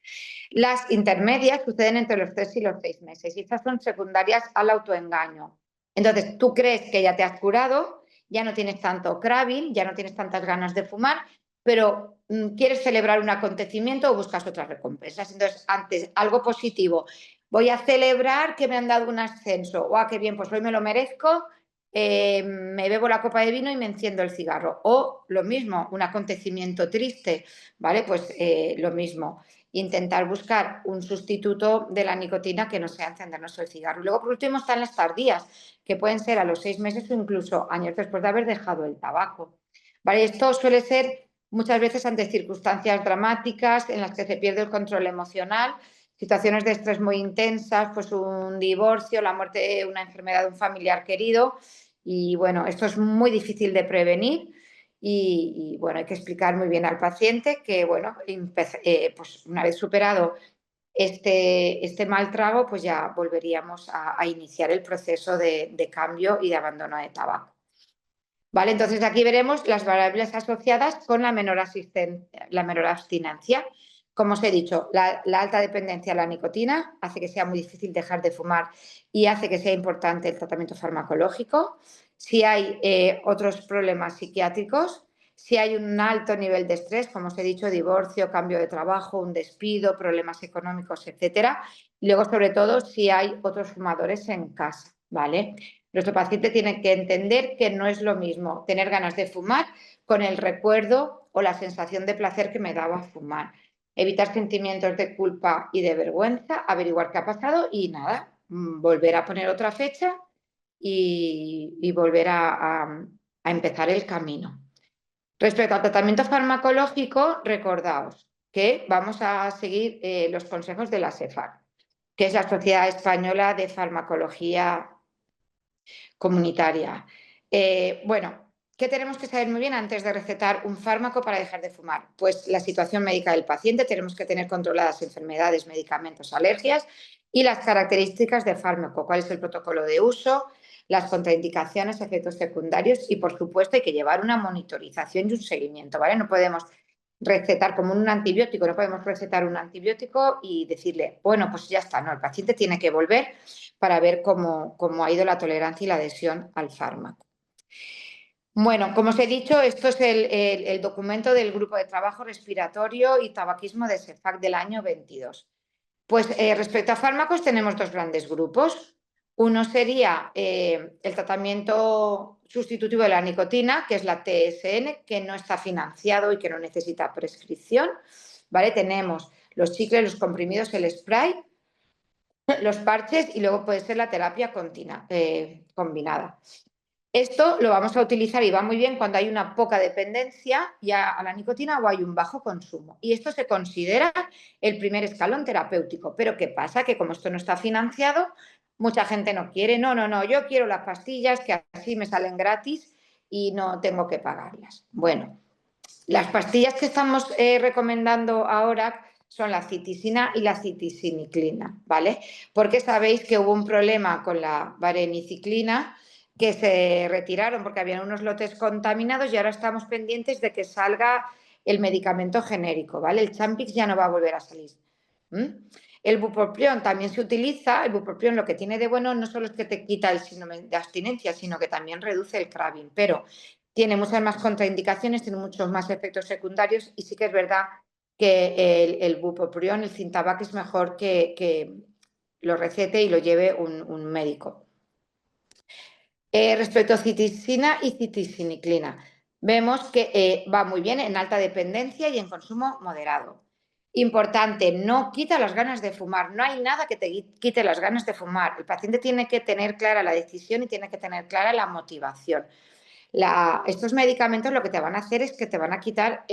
Speaker 1: Las intermedias suceden entre los 3 y los 6 meses y estas son secundarias al autoengaño. Entonces, tú crees que ya te has curado, ya no tienes tanto craving, ya no tienes tantas ganas de fumar, pero quieres celebrar un acontecimiento o buscas otras recompensas. Entonces, antes, algo positivo, voy a celebrar que me han dado un ascenso, o qué bien, pues hoy me lo merezco, me bebo la copa de vino y me enciendo el cigarro. O lo mismo, un acontecimiento triste, ¿vale? Pues lo mismo, intentar buscar un sustituto de la nicotina que no sea encendernos el cigarro. Y luego, por último, están las tardías, que pueden ser a los 6 meses o incluso años después de haber dejado el tabaco. ¿Vale? Esto suele ser muchas veces ante circunstancias dramáticas en las que se pierde el control emocional, situaciones de estrés muy intensas, pues un divorcio, la muerte, una enfermedad de un familiar querido. Y bueno, esto es muy difícil de prevenir y bueno, hay que explicar muy bien al paciente que, bueno, pues una vez superado este mal trago, pues ya volveríamos a iniciar el proceso de cambio y de abandono de tabaco. ¿Vale? Entonces aquí veremos las variables asociadas con la menor abstinencia. Como os he dicho, la alta dependencia a la nicotina hace que sea muy difícil dejar de fumar y hace que sea importante el tratamiento farmacológico. Si hay otros problemas psiquiátricos, si hay un alto nivel de estrés, como os he dicho, divorcio, cambio de trabajo, un despido, problemas económicos, etcétera. Y luego, sobre todo, si hay otros fumadores en casa, ¿vale? Nuestro paciente tiene que entender que no es lo mismo tener ganas de fumar con el recuerdo o la sensación de placer que me daba fumar. Evitar sentimientos de culpa y de vergüenza, averiguar qué ha pasado y nada, volver a poner otra fecha y volver a empezar el camino. Respecto al tratamiento farmacológico, recordaos que vamos a seguir los consejos de la SEFAC, que es la Sociedad Española de Farmacología Comunitaria. Bueno, ¿qué tenemos que saber muy bien antes de recetar un fármaco para dejar de fumar? Pues la situación médica del paciente, tenemos que tener controladas enfermedades, medicamentos, alergias y las características del fármaco, cuál es el protocolo de uso, las contraindicaciones, efectos secundarios y, por supuesto, hay que llevar una monitorización y un seguimiento, ¿vale? No podemos recetar como un antibiótico, no podemos recetar un antibiótico y decirle, bueno, pues ya está, no, el paciente tiene que volver para ver cómo ha ido la tolerancia y la adhesión al fármaco. Bueno, como os he dicho, esto es el documento del Grupo de Trabajo Respiratorio y Tabaquismo de SEFAC del año 22. Pues respecto a fármacos tenemos dos grandes grupos. Uno sería el tratamiento sustitutivo de la nicotina, que es la TSN, que no está financiado y que no necesita prescripción. ¿Vale? Tenemos los chicles, los comprimidos, el spray, los parches y luego puede ser la terapia combinada. Esto lo vamos a utilizar y va muy bien cuando hay una poca dependencia ya a la nicotina o hay un bajo consumo. Y esto se considera el primer escalón terapéutico. Pero ¿qué pasa? Que como esto no está financiado, mucha gente no quiere. No, yo quiero las pastillas que así me salen gratis y no tengo que pagarlas. Bueno, las pastillas que estamos recomendando ahora son la citisina y la citisiniclina, ¿vale? Porque sabéis que hubo un problema con la vareniciclina que se retiraron porque habían unos lotes contaminados y ahora estamos pendientes de que salga el medicamento genérico, ¿vale? El Champix ya no va a volver a salir. El bupropión también se utiliza. El bupropión lo que tiene de bueno no solo es que te quita el síndrome de abstinencia, sino que también reduce el craving, pero tiene muchas más contraindicaciones, tiene muchos más efectos secundarios y sí que es verdad que el bupropión, el Cintabac, es mejor que lo recete y lo lleve un médico. Respecto a citisina y citisiniclina, vemos que va muy bien en alta dependencia y en consumo moderado. Importante, no quita las ganas de fumar, no hay nada que te quite las ganas de fumar. El paciente tiene que tener clara la decisión y tiene que tener clara la motivación. Estos medicamentos lo que te van a hacer es que te van a quitar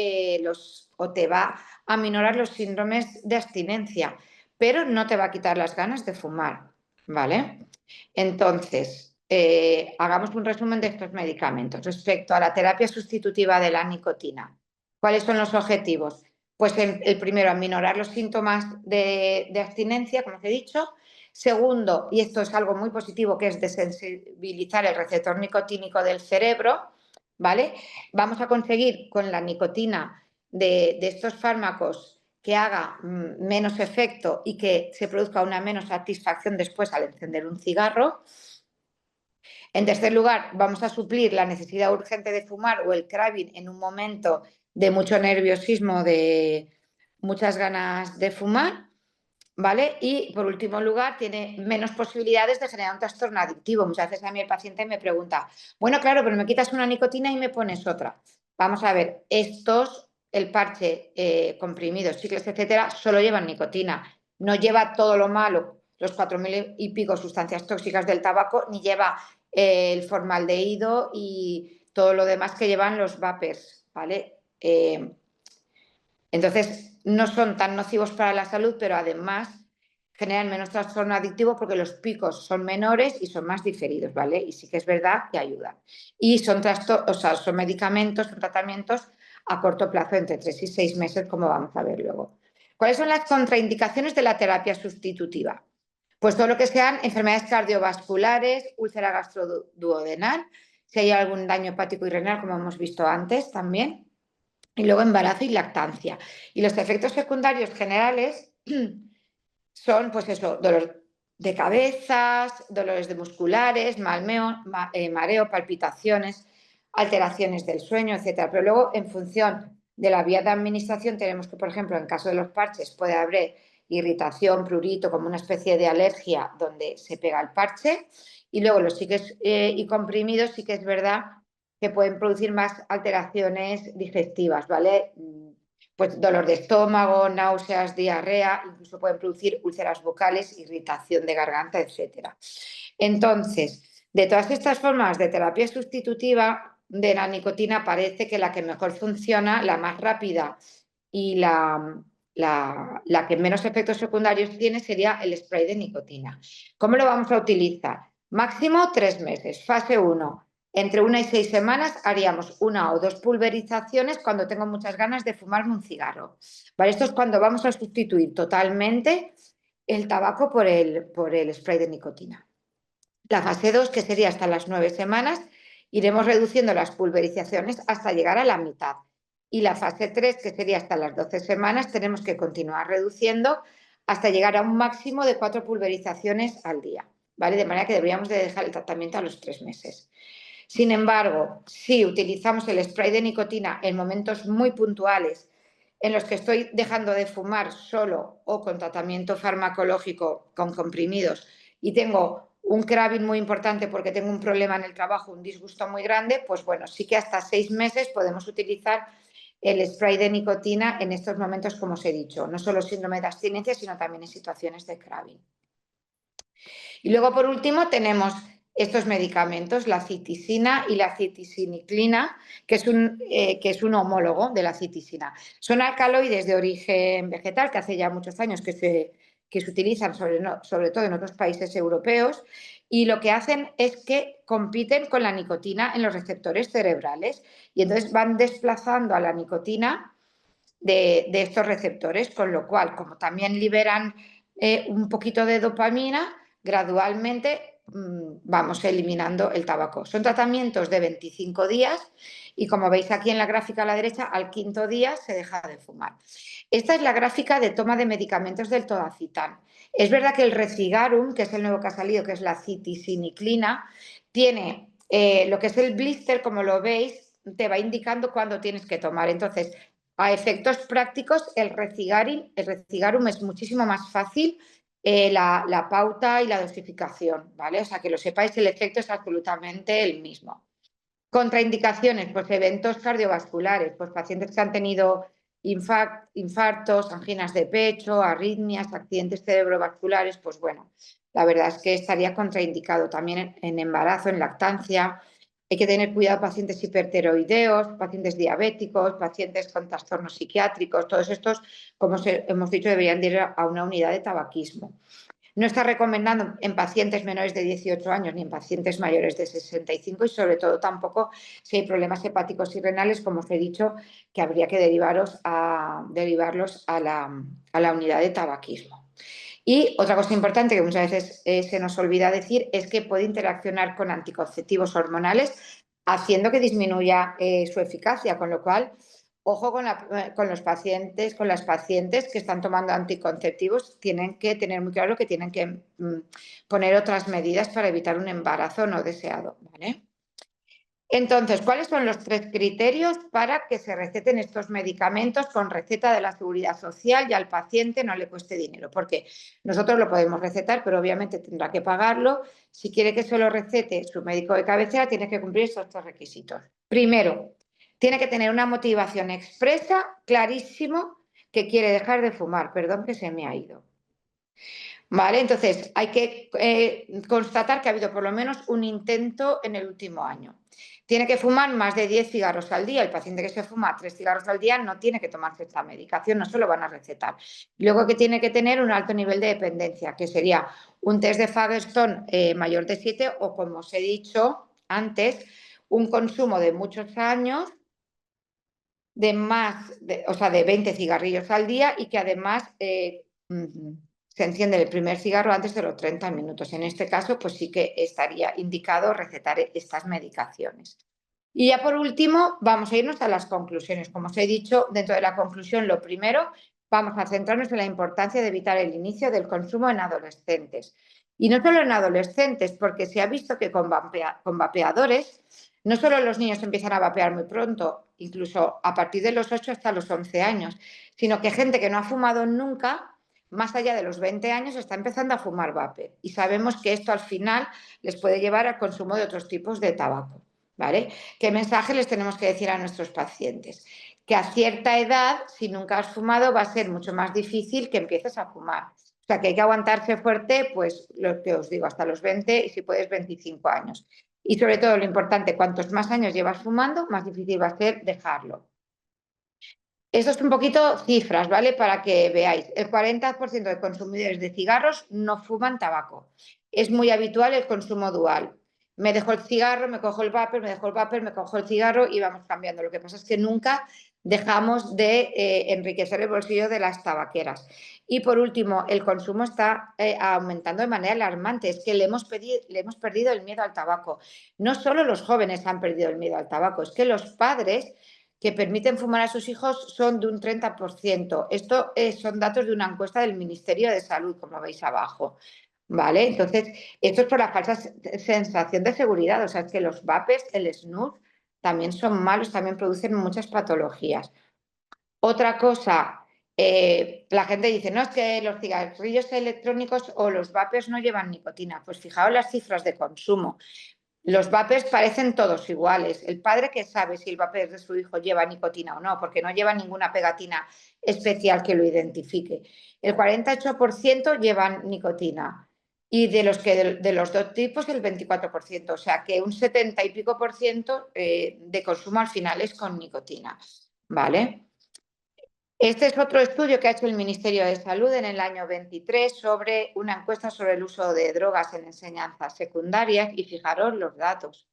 Speaker 1: o te va a minorar los síndromes de abstinencia, pero no te va a quitar las ganas de fumar, ¿vale? Entonces, hagamos un resumen de estos medicamentos. Respecto a la terapia sustitutiva de la nicotina, ¿cuáles son los objetivos? Pues el primero, aminorar los síntomas de abstinencia, como os he dicho. Segundo, y esto es algo muy positivo, que es desensibilizar el receptor nicotínico del cerebro, ¿vale? Vamos a conseguir con la nicotina de estos fármacos que haga menos efecto y que se produzca una menos satisfacción después al encender un cigarro. En tercer lugar, vamos a suplir la necesidad urgente de fumar o el craving en un momento de mucho nerviosismo, de muchas ganas de fumar, ¿vale? Y por último lugar, tiene menos posibilidades de generar un trastorno adictivo. Muchas veces a mí el paciente me pregunta, bueno, claro, pero me quitas una nicotina y me pones otra. Vamos a ver, el parche, comprimidos, chicles, etcétera, solo llevan nicotina. No lleva todo lo malo, los 4.000 y pico sustancias tóxicas del tabaco, ni lleva el formaldehído y todo lo demás que llevan los vapers, ¿vale? Entonces, no son tan nocivos para la salud, pero además generan menos trastorno adictivo porque los picos son menores y son más diferidos, ¿vale? Y sí que es verdad que ayudan. Y son medicamentos, son tratamientos a corto plazo, entre 3 y 6 meses, como vamos a ver luego. ¿Cuáles son las contraindicaciones de la terapia sustitutiva? Pues todo lo que sean enfermedades cardiovasculares, úlcera gastroduodenal, si hay algún daño hepático y renal, como hemos visto antes también, y luego embarazo y lactancia. Y los efectos secundarios generales son, pues eso, dolor de cabezas, dolores de musculares, mareo, palpitaciones, alteraciones del sueño, etcétera. Pero luego, en función de la vía de administración, tenemos que, por ejemplo, en caso de los parches, puede haber irritación, prurito, como una especie de alergia donde se pega el parche. Y luego los psiques y comprimidos sí que es verdad que pueden producir más alteraciones digestivas, ¿vale? Pues dolor de estómago, náuseas, diarrea, incluso pueden producir úlceras bucales, irritación de garganta, etc. Entonces, de todas estas formas de terapia sustitutiva de la nicotina, parece que la que mejor funciona, la más rápida y la que menos efectos secundarios tiene sería el spray de nicotina. ¿Cómo lo vamos a utilizar? Máximo 3 meses. Fase 1. Entre 1 y 6 semanas haríamos 1 o 2 pulverizaciones cuando tengo muchas ganas de fumarme un cigarro. ¿Vale? Esto es cuando vamos a sustituir totalmente el tabaco por el spray de nicotina. La fase 2, que sería hasta las 9 semanas, iremos reduciendo las pulverizaciones hasta llegar a la mitad. Y la fase 3, que sería hasta las 12 semanas, tenemos que continuar reduciendo hasta llegar a un máximo de 4 pulverizaciones al día. ¿Vale? De manera que deberíamos de dejar el tratamiento a los 3 meses. Sin embargo, si utilizamos el spray de nicotina en momentos muy puntuales en los que estoy dejando de fumar solo o con tratamiento farmacológico con comprimidos y tengo un craving muy importante porque tengo un problema en el trabajo, un disgusto muy grande, pues bueno, sí que hasta 6 meses podemos utilizar el spray de nicotina en estos momentos, como os he dicho, no solo síndrome de abstinencia, sino también en situaciones de craving. Y luego, por último, tenemos estos medicamentos, la citisina y la citisiniclina, que es un homólogo de la citisina. Son alcaloides de origen vegetal que hace ya muchos años que se utilizan sobre todo en otros países europeos, y lo que hacen es que compiten con la nicotina en los receptores cerebrales y entonces van desplazando a la nicotina de estos receptores, con lo cual, como también liberan un poquito de dopamina, gradualmente vamos eliminando el tabaco. Son tratamientos de 25 días y, como veis aquí en la gráfica a la derecha, al 5.º día se deja de fumar. Esta es la gráfica de toma de medicamentos del tolacitán. Es verdad que el Recigarum, que es el nuevo que ha salido, que es la citisiniclina, tiene lo que es el blister, como lo veis, te va indicando cuándo tienes que tomar. Entonces, a efectos prácticos, el Recigarum es muchísimo más fácil la pauta y la dosificación, ¿vale? O sea, que lo sepáis, el efecto es absolutamente el mismo. Contraindicaciones, pues eventos cardiovasculares, pues pacientes que han tenido infartos, anginas de pecho, arritmias, accidentes cerebrovasculares, pues bueno, la verdad es que estaría contraindicado también en embarazo, en lactancia. Hay que tener cuidado pacientes hipertiroideos, pacientes diabéticos, pacientes con trastornos psiquiátricos, todos estos, como hemos dicho, deberían ir a una unidad de tabaquismo. No está recomendando en pacientes menores de 18 años ni en pacientes mayores de 65 y sobre todo tampoco si hay problemas hepáticos y renales, como os he dicho, que habría que derivarlos a la unidad de tabaquismo. Y otra cosa importante que muchas veces se nos olvida decir es que puede interaccionar con anticonceptivos hormonales haciendo que disminuya su eficacia, con lo cual ojo con los pacientes, con las pacientes que están tomando anticonceptivos, tienen que tener muy claro que tienen que poner otras medidas para evitar un embarazo no deseado, ¿vale? Entonces, ¿cuáles son los 3 criterios para que se receten estos medicamentos con receta de la Seguridad Social y al paciente no le cueste dinero? Porque nosotros lo podemos recetar, pero obviamente tendrá que pagarlo. Si quiere que se lo recete su médico de cabecera, tiene que cumplir estos 3 requisitos. Primero, tiene que tener una motivación expresa, clarísimo, que quiere dejar de fumar. Perdón que se me ha ido. ¿Vale? Entonces, hay que constatar que ha habido por lo menos un intento en el último año. Tiene que fumar más de 10 cigarros al día. El paciente que se fuma 3 cigarros al día no tiene que tomarse esta medicación, no se lo van a recetar. Luego, que tiene que tener un alto nivel de dependencia, que sería un test de Fagerstone mayor de 7 o, como os he dicho antes, un consumo de muchos años o sea, de 20 cigarrillos al día y que además se enciende el primer cigarro antes de los 30 minutos. En este caso, pues sí que estaría indicado recetar estas medicaciones. Y ya por último, vamos a irnos a las conclusiones. Como os he dicho, dentro de la conclusión, lo primero, vamos a centrarnos en la importancia de evitar el inicio del consumo en adolescentes. Y no solo en adolescentes, porque se ha visto que con vapeadores, no solo los niños empiezan a vapear muy pronto, incluso a partir de los 8 hasta los 11 años, sino que gente que no ha fumado nunca, más allá de los 20 años, está empezando a fumar vape. Y sabemos que esto al final les puede llevar al consumo de otros tipos de tabaco. ¿Vale? ¿Qué mensaje les tenemos que decir a nuestros pacientes? Que a cierta edad, si nunca has fumado, va a ser mucho más difícil que empieces a fumar. O sea, que hay que aguantarse fuerte, pues lo que os digo, hasta los 20 y si puedes 25 años. Y sobre todo lo importante, cuantos más años llevas fumando, más difícil va a ser dejarlo. Esto es un poquito cifras, ¿vale? Para que veáis. El 40% de consumidores de cigarros no fuman tabaco. Es muy habitual el consumo dual. Me dejo el cigarro, me cojo el vapor, me dejo el vapor, me cojo el cigarro y vamos cambiando. Lo que pasa es que nunca dejamos de enriquecer el bolsillo de las tabaqueras. Y por último, el consumo está aumentando de manera alarmante. Es que le hemos perdido el miedo al tabaco. No solo los jóvenes han perdido el miedo al tabaco, es que los padres que permiten fumar a sus hijos son de un 30%. Esto son datos de una encuesta del Ministerio de Salud, como veis abajo. ¿Vale? Entonces, esto es por la falsa sensación de seguridad. O sea, es que los vapes, el snus, también son malos, también producen muchas patologías. Otra cosa, la gente dice, no, es que los cigarrillos electrónicos o los vapes no llevan nicotina. Pues fijaos las cifras de consumo. Los vapers parecen todos iguales. El padre que sabe si el vaper de su hijo lleva nicotina o no, porque no lleva ninguna pegatina especial que lo identifique. El 48% llevan nicotina y de los dos tipos el 24%, o sea que un 70 y pico por ciento de consumo al final es con nicotina, ¿vale? Este es otro estudio que ha hecho el Ministerio de Salud en el año 23 sobre una encuesta sobre el uso de drogas en enseñanzas secundarias y fijaros los datos.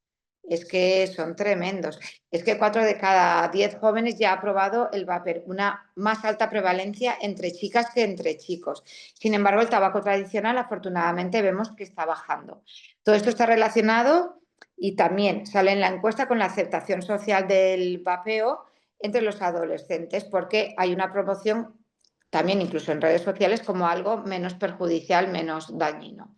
Speaker 1: Es que son tremendos. Es que 4 de cada 10 jóvenes ya ha probado el vapor, una más alta prevalencia entre chicas que entre chicos. Sin embargo, el tabaco tradicional afortunadamente vemos que está bajando. Todo esto está relacionado y también sale en la encuesta con la aceptación social del vapeo entre los adolescentes, porque hay una promoción también incluso en redes sociales como algo menos perjudicial, menos dañino.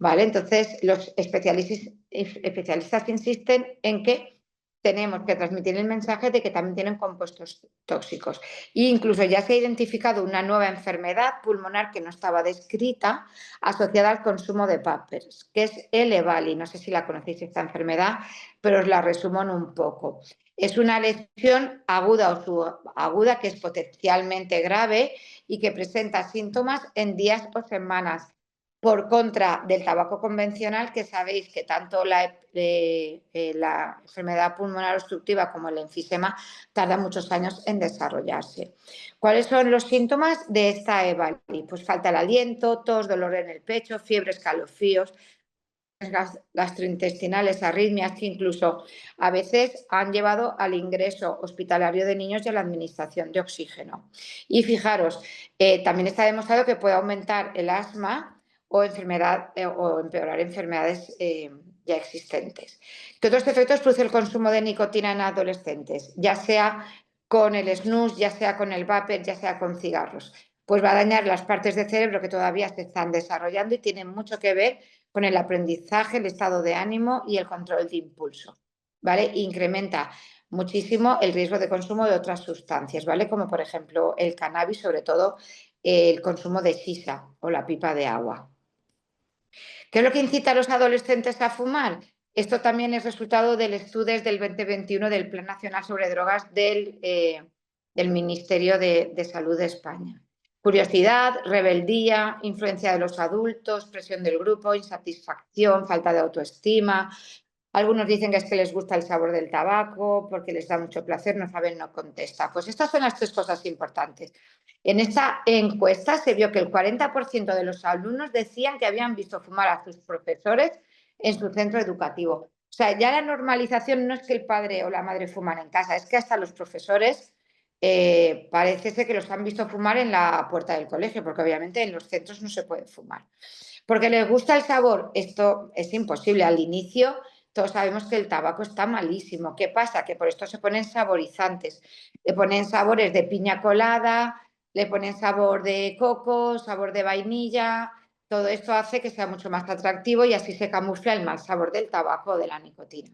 Speaker 1: ¿Vale? Entonces, los especialistas insisten en que tenemos que transmitir el mensaje de que también tienen compuestos tóxicos. E incluso ya se ha identificado una nueva enfermedad pulmonar que no estaba descrita asociada al consumo de vapers, que es el EVALI. No sé si la conocéis esta enfermedad, pero os la resumo en un poco. Es una lesión aguda o subaguda que es potencialmente grave y que presenta síntomas en días o semanas por contra del tabaco convencional, que sabéis que tanto la enfermedad pulmonar obstructiva como el enfisema tardan muchos años en desarrollarse. ¿Cuáles son los síntomas de esta EVALI? Pues falta el aliento, tos, dolor en el pecho, fiebre, escalofríos, gastrointestinales, arritmias que incluso a veces han llevado al ingreso hospitalario de niños y a la administración de oxígeno. Y fijaros, también está demostrado que puede aumentar el asma o empeorar enfermedades ya existentes. ¿Qué otros efectos produce el consumo de nicotina en adolescentes? Ya sea con el snus, ya sea con el vapor, ya sea con cigarros. Pues va a dañar las partes del cerebro que todavía se están desarrollando y tienen mucho que ver con el aprendizaje, el estado de ánimo y el control de impulso, ¿vale? Incrementa muchísimo el riesgo de consumo de otras sustancias, ¿vale? Como por ejemplo el cannabis, sobre todo el consumo de shisha o la pipa de agua. ¿Qué es lo que incita a los adolescentes a fumar? Esto también es resultado del estudio del 2021 del Plan Nacional sobre Drogas del Ministerio de Salud de España. Curiosidad, rebeldía, influencia de los adultos, presión del grupo, insatisfacción, falta de autoestima. Algunos dicen que es que les gusta el sabor del tabaco, porque les da mucho placer, no saben, no contesta. Pues estas son las tres cosas importantes. En esta encuesta se vio que el 40% de los alumnos decían que habían visto fumar a sus profesores en su centro educativo. O sea, ya la normalización no es que el padre o la madre fuman en casa, es que hasta los profesores parece ser que los han visto fumar en la puerta del colegio, porque obviamente en los centros no se puede fumar. Porque les gusta el sabor, esto es imposible. Al inicio todos sabemos que el tabaco está malísimo. ¿Qué pasa? Que por esto se ponen saborizantes. Le ponen sabores de piña colada, le ponen sabor de coco, sabor de vainilla. Todo esto hace que sea mucho más atractivo y así se camufla el mal sabor del tabaco o de la nicotina.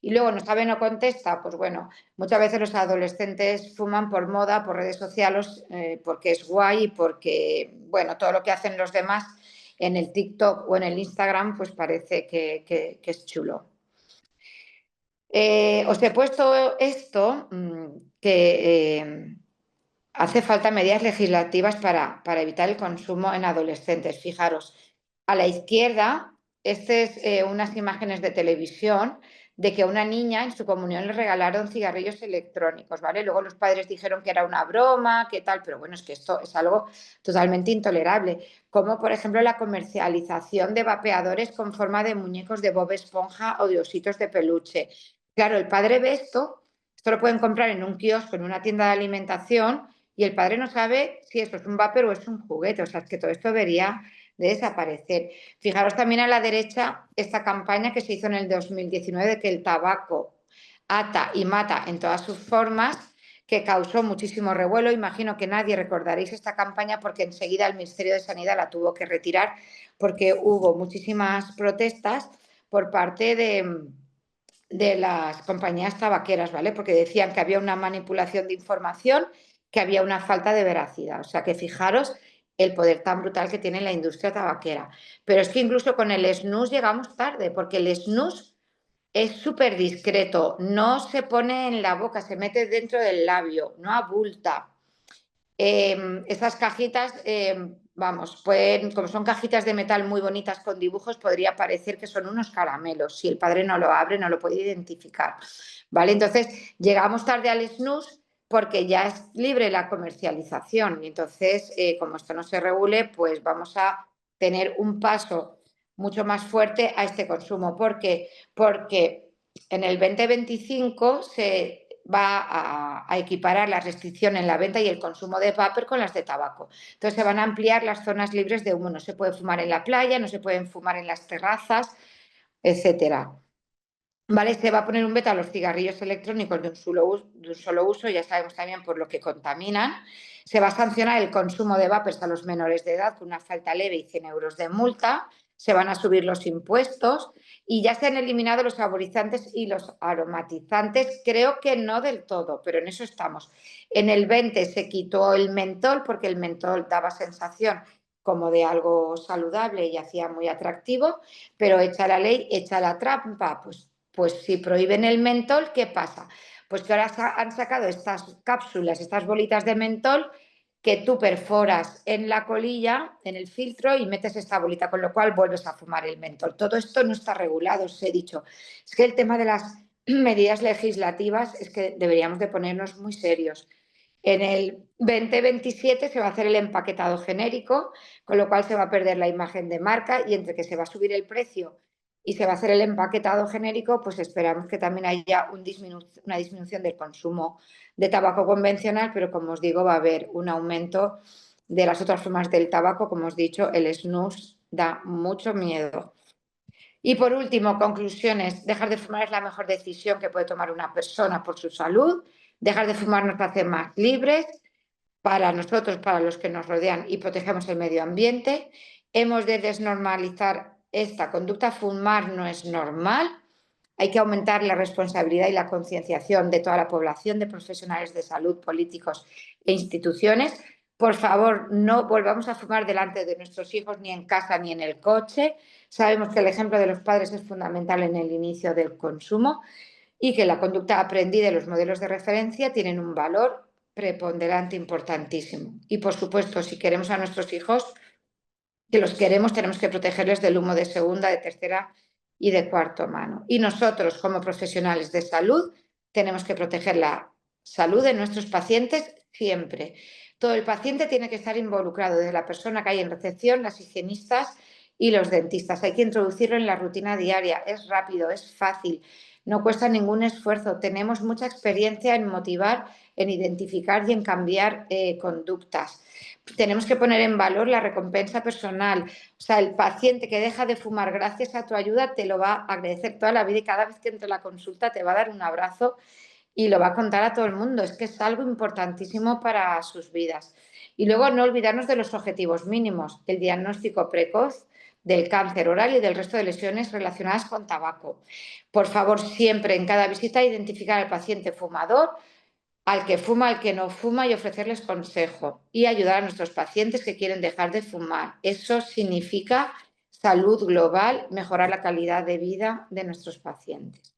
Speaker 1: Y luego no sabe, no contesta, pues bueno, muchas veces los adolescentes fuman por moda, por redes sociales, porque es guay y porque, bueno, todo lo que hacen los demás en el TikTok o en el Instagram, pues parece que es chulo. Os he puesto esto que hace falta medidas legislativas para evitar el consumo en adolescentes. Fijaros, a la izquierda, estas es unas imágenes de televisión de que a una niña en su comunión le regalaron cigarrillos electrónicos, ¿vale? Luego los padres dijeron que era una broma, que tal, pero bueno, es que esto es algo totalmente intolerable. Como, por ejemplo, la comercialización de vapeadores con forma de muñecos de Bob Esponja o de ositos de peluche. Claro, el padre ve esto lo pueden comprar en un kiosco, en una tienda de alimentación, y el padre no sabe si esto es un vapor o es un juguete. O sea, es que todo esto debería de desaparecer. Fijaros también a la derecha esta campaña que se hizo en el 2019 de que el tabaco ata y mata en todas sus formas, que causó muchísimo revuelo. Imagino que nadie recordaréis esta campaña porque enseguida el Ministerio de Sanidad la tuvo que retirar porque hubo muchísimas protestas por parte de las compañías tabaqueras, ¿vale? Porque decían que había una manipulación de información, que había una falta de veracidad. O sea, que fijaros el poder tan brutal que tiene la industria tabaquera. Pero es que incluso con el snus llegamos tarde, porque el snus es súper discreto, no se pone en la boca, se mete dentro del labio, no abulta. Esas cajitas, vamos, pueden, como son cajitas de metal muy bonitas con dibujos, podría parecer que son unos caramelos. Si el padre no lo abre, no lo puede identificar. ¿Vale? Entonces, llegamos tarde al snus porque ya es libre la comercialización. Y entonces, como esto no se regule, pues vamos a tener un paso mucho más fuerte a este consumo. ¿Por qué? Porque en el 2025 se va a equiparar la restricción en la venta y el consumo de vapor con las de tabaco. Entonces se van a ampliar las zonas libres de humo. No se puede fumar en la playa, no se pueden fumar en las terrazas, etcétera. ¿Vale? Se va a poner un veto a los cigarrillos electrónicos de un solo uso, ya sabemos también por lo que contaminan. Se va a sancionar el consumo de vapers a los menores de edad con una falta leve y 100 euros de multa. Se van a subir los impuestos y ya se han eliminado los saborizantes y los aromatizantes. Creo que no del todo, pero en eso estamos. En el 20 se quitó el mentol porque el mentol daba sensación como de algo saludable y hacía muy atractivo, pero hecha la ley, hecha la trampa, pues si prohíben el mentol, ¿qué pasa? Pues que ahora han sacado estas cápsulas, estas bolitas de mentol que tú perforas en la colilla, en el filtro y metes esta bolita, con lo cual vuelves a fumar el mentol. Todo esto no está regulado, os he dicho. Es que el tema de las medidas legislativas es que deberíamos de ponernos muy serios. En el 2027 se va a hacer el empaquetado genérico, con lo cual se va a perder la imagen de marca y entre que se va a subir el precio y se va a hacer el empaquetado genérico, pues esperamos que también haya una disminución del consumo de tabaco convencional, pero como os digo, va a haber un aumento de las otras formas del tabaco. Como os he dicho, el snus da mucho miedo. Y por último, conclusiones. Dejar de fumar es la mejor decisión que puede tomar una persona por su salud. Dejar de fumar nos hace más libres para nosotros, para los que nos rodean y protegemos el medio ambiente. Hemos de desnormalizar esta conducta. Fumar no es normal. Hay que aumentar la responsabilidad y la concienciación de toda la población, de profesionales de salud, políticos e instituciones. Por favor, no volvamos a fumar delante de nuestros hijos, ni en casa ni en el coche. Sabemos que el ejemplo de los padres es fundamental en el inicio del consumo y que la conducta aprendida y los modelos de referencia tienen un valor preponderante importantísimo. Y, por supuesto, si queremos a nuestros hijos, que los queremos, tenemos que protegerles del humo de segunda, de tercera y de cuarta mano. Y nosotros, como profesionales de salud, tenemos que proteger la salud de nuestros pacientes siempre. Todo el paciente tiene que estar involucrado, desde la persona que hay en recepción, las higienistas y los dentistas. Hay que introducirlo en la rutina diaria. Es rápido, es fácil, no cuesta ningún esfuerzo. Tenemos mucha experiencia en motivar en identificar y en cambiar conductas. Tenemos que poner en valor la recompensa personal. O sea, el paciente que deja de fumar gracias a tu ayuda te lo va a agradecer toda la vida y cada vez que entre a la consulta te va a dar un abrazo y lo va a contar a todo el mundo. Es que es algo importantísimo para sus vidas. Y luego no olvidarnos de los objetivos mínimos, el diagnóstico precoz del cáncer oral y del resto de lesiones relacionadas con tabaco. Por favor, siempre en cada visita identificar al paciente fumador, al que fuma, al que no fuma y ofrecerles consejo y ayudar a nuestros pacientes que quieren dejar de fumar. Eso significa salud global, mejorar la calidad de vida de nuestros pacientes.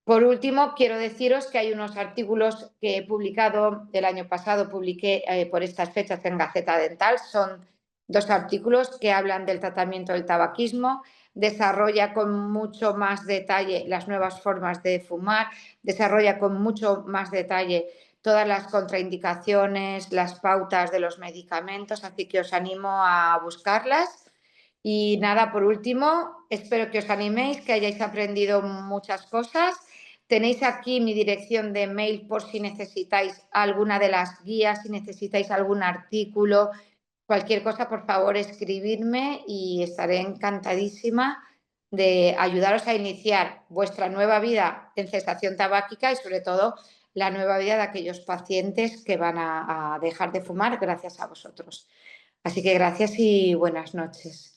Speaker 1: Por último, quiero deciros que hay unos artículos que he publicado el año pasado, publiqué por estas fechas en Gaceta Dental. Son 2 artículos que hablan del tratamiento del tabaquismo, desarrolla con mucho más detalle las nuevas formas de fumar, desarrolla con mucho más detalle todas las contraindicaciones, las pautas de los medicamentos, así que os animo a buscarlas. Y nada, por último, espero que os animéis, que hayáis aprendido muchas cosas. Tenéis aquí mi dirección de mail por si necesitáis alguna de las guías, si necesitáis algún artículo, cualquier cosa, por favor, escribidme y estaré encantadísima de ayudaros a iniciar vuestra nueva vida en cesación tabáquica y, sobre todo, la nueva vida de aquellos pacientes que van a dejar de fumar gracias a vosotros. Así que gracias y buenas noches.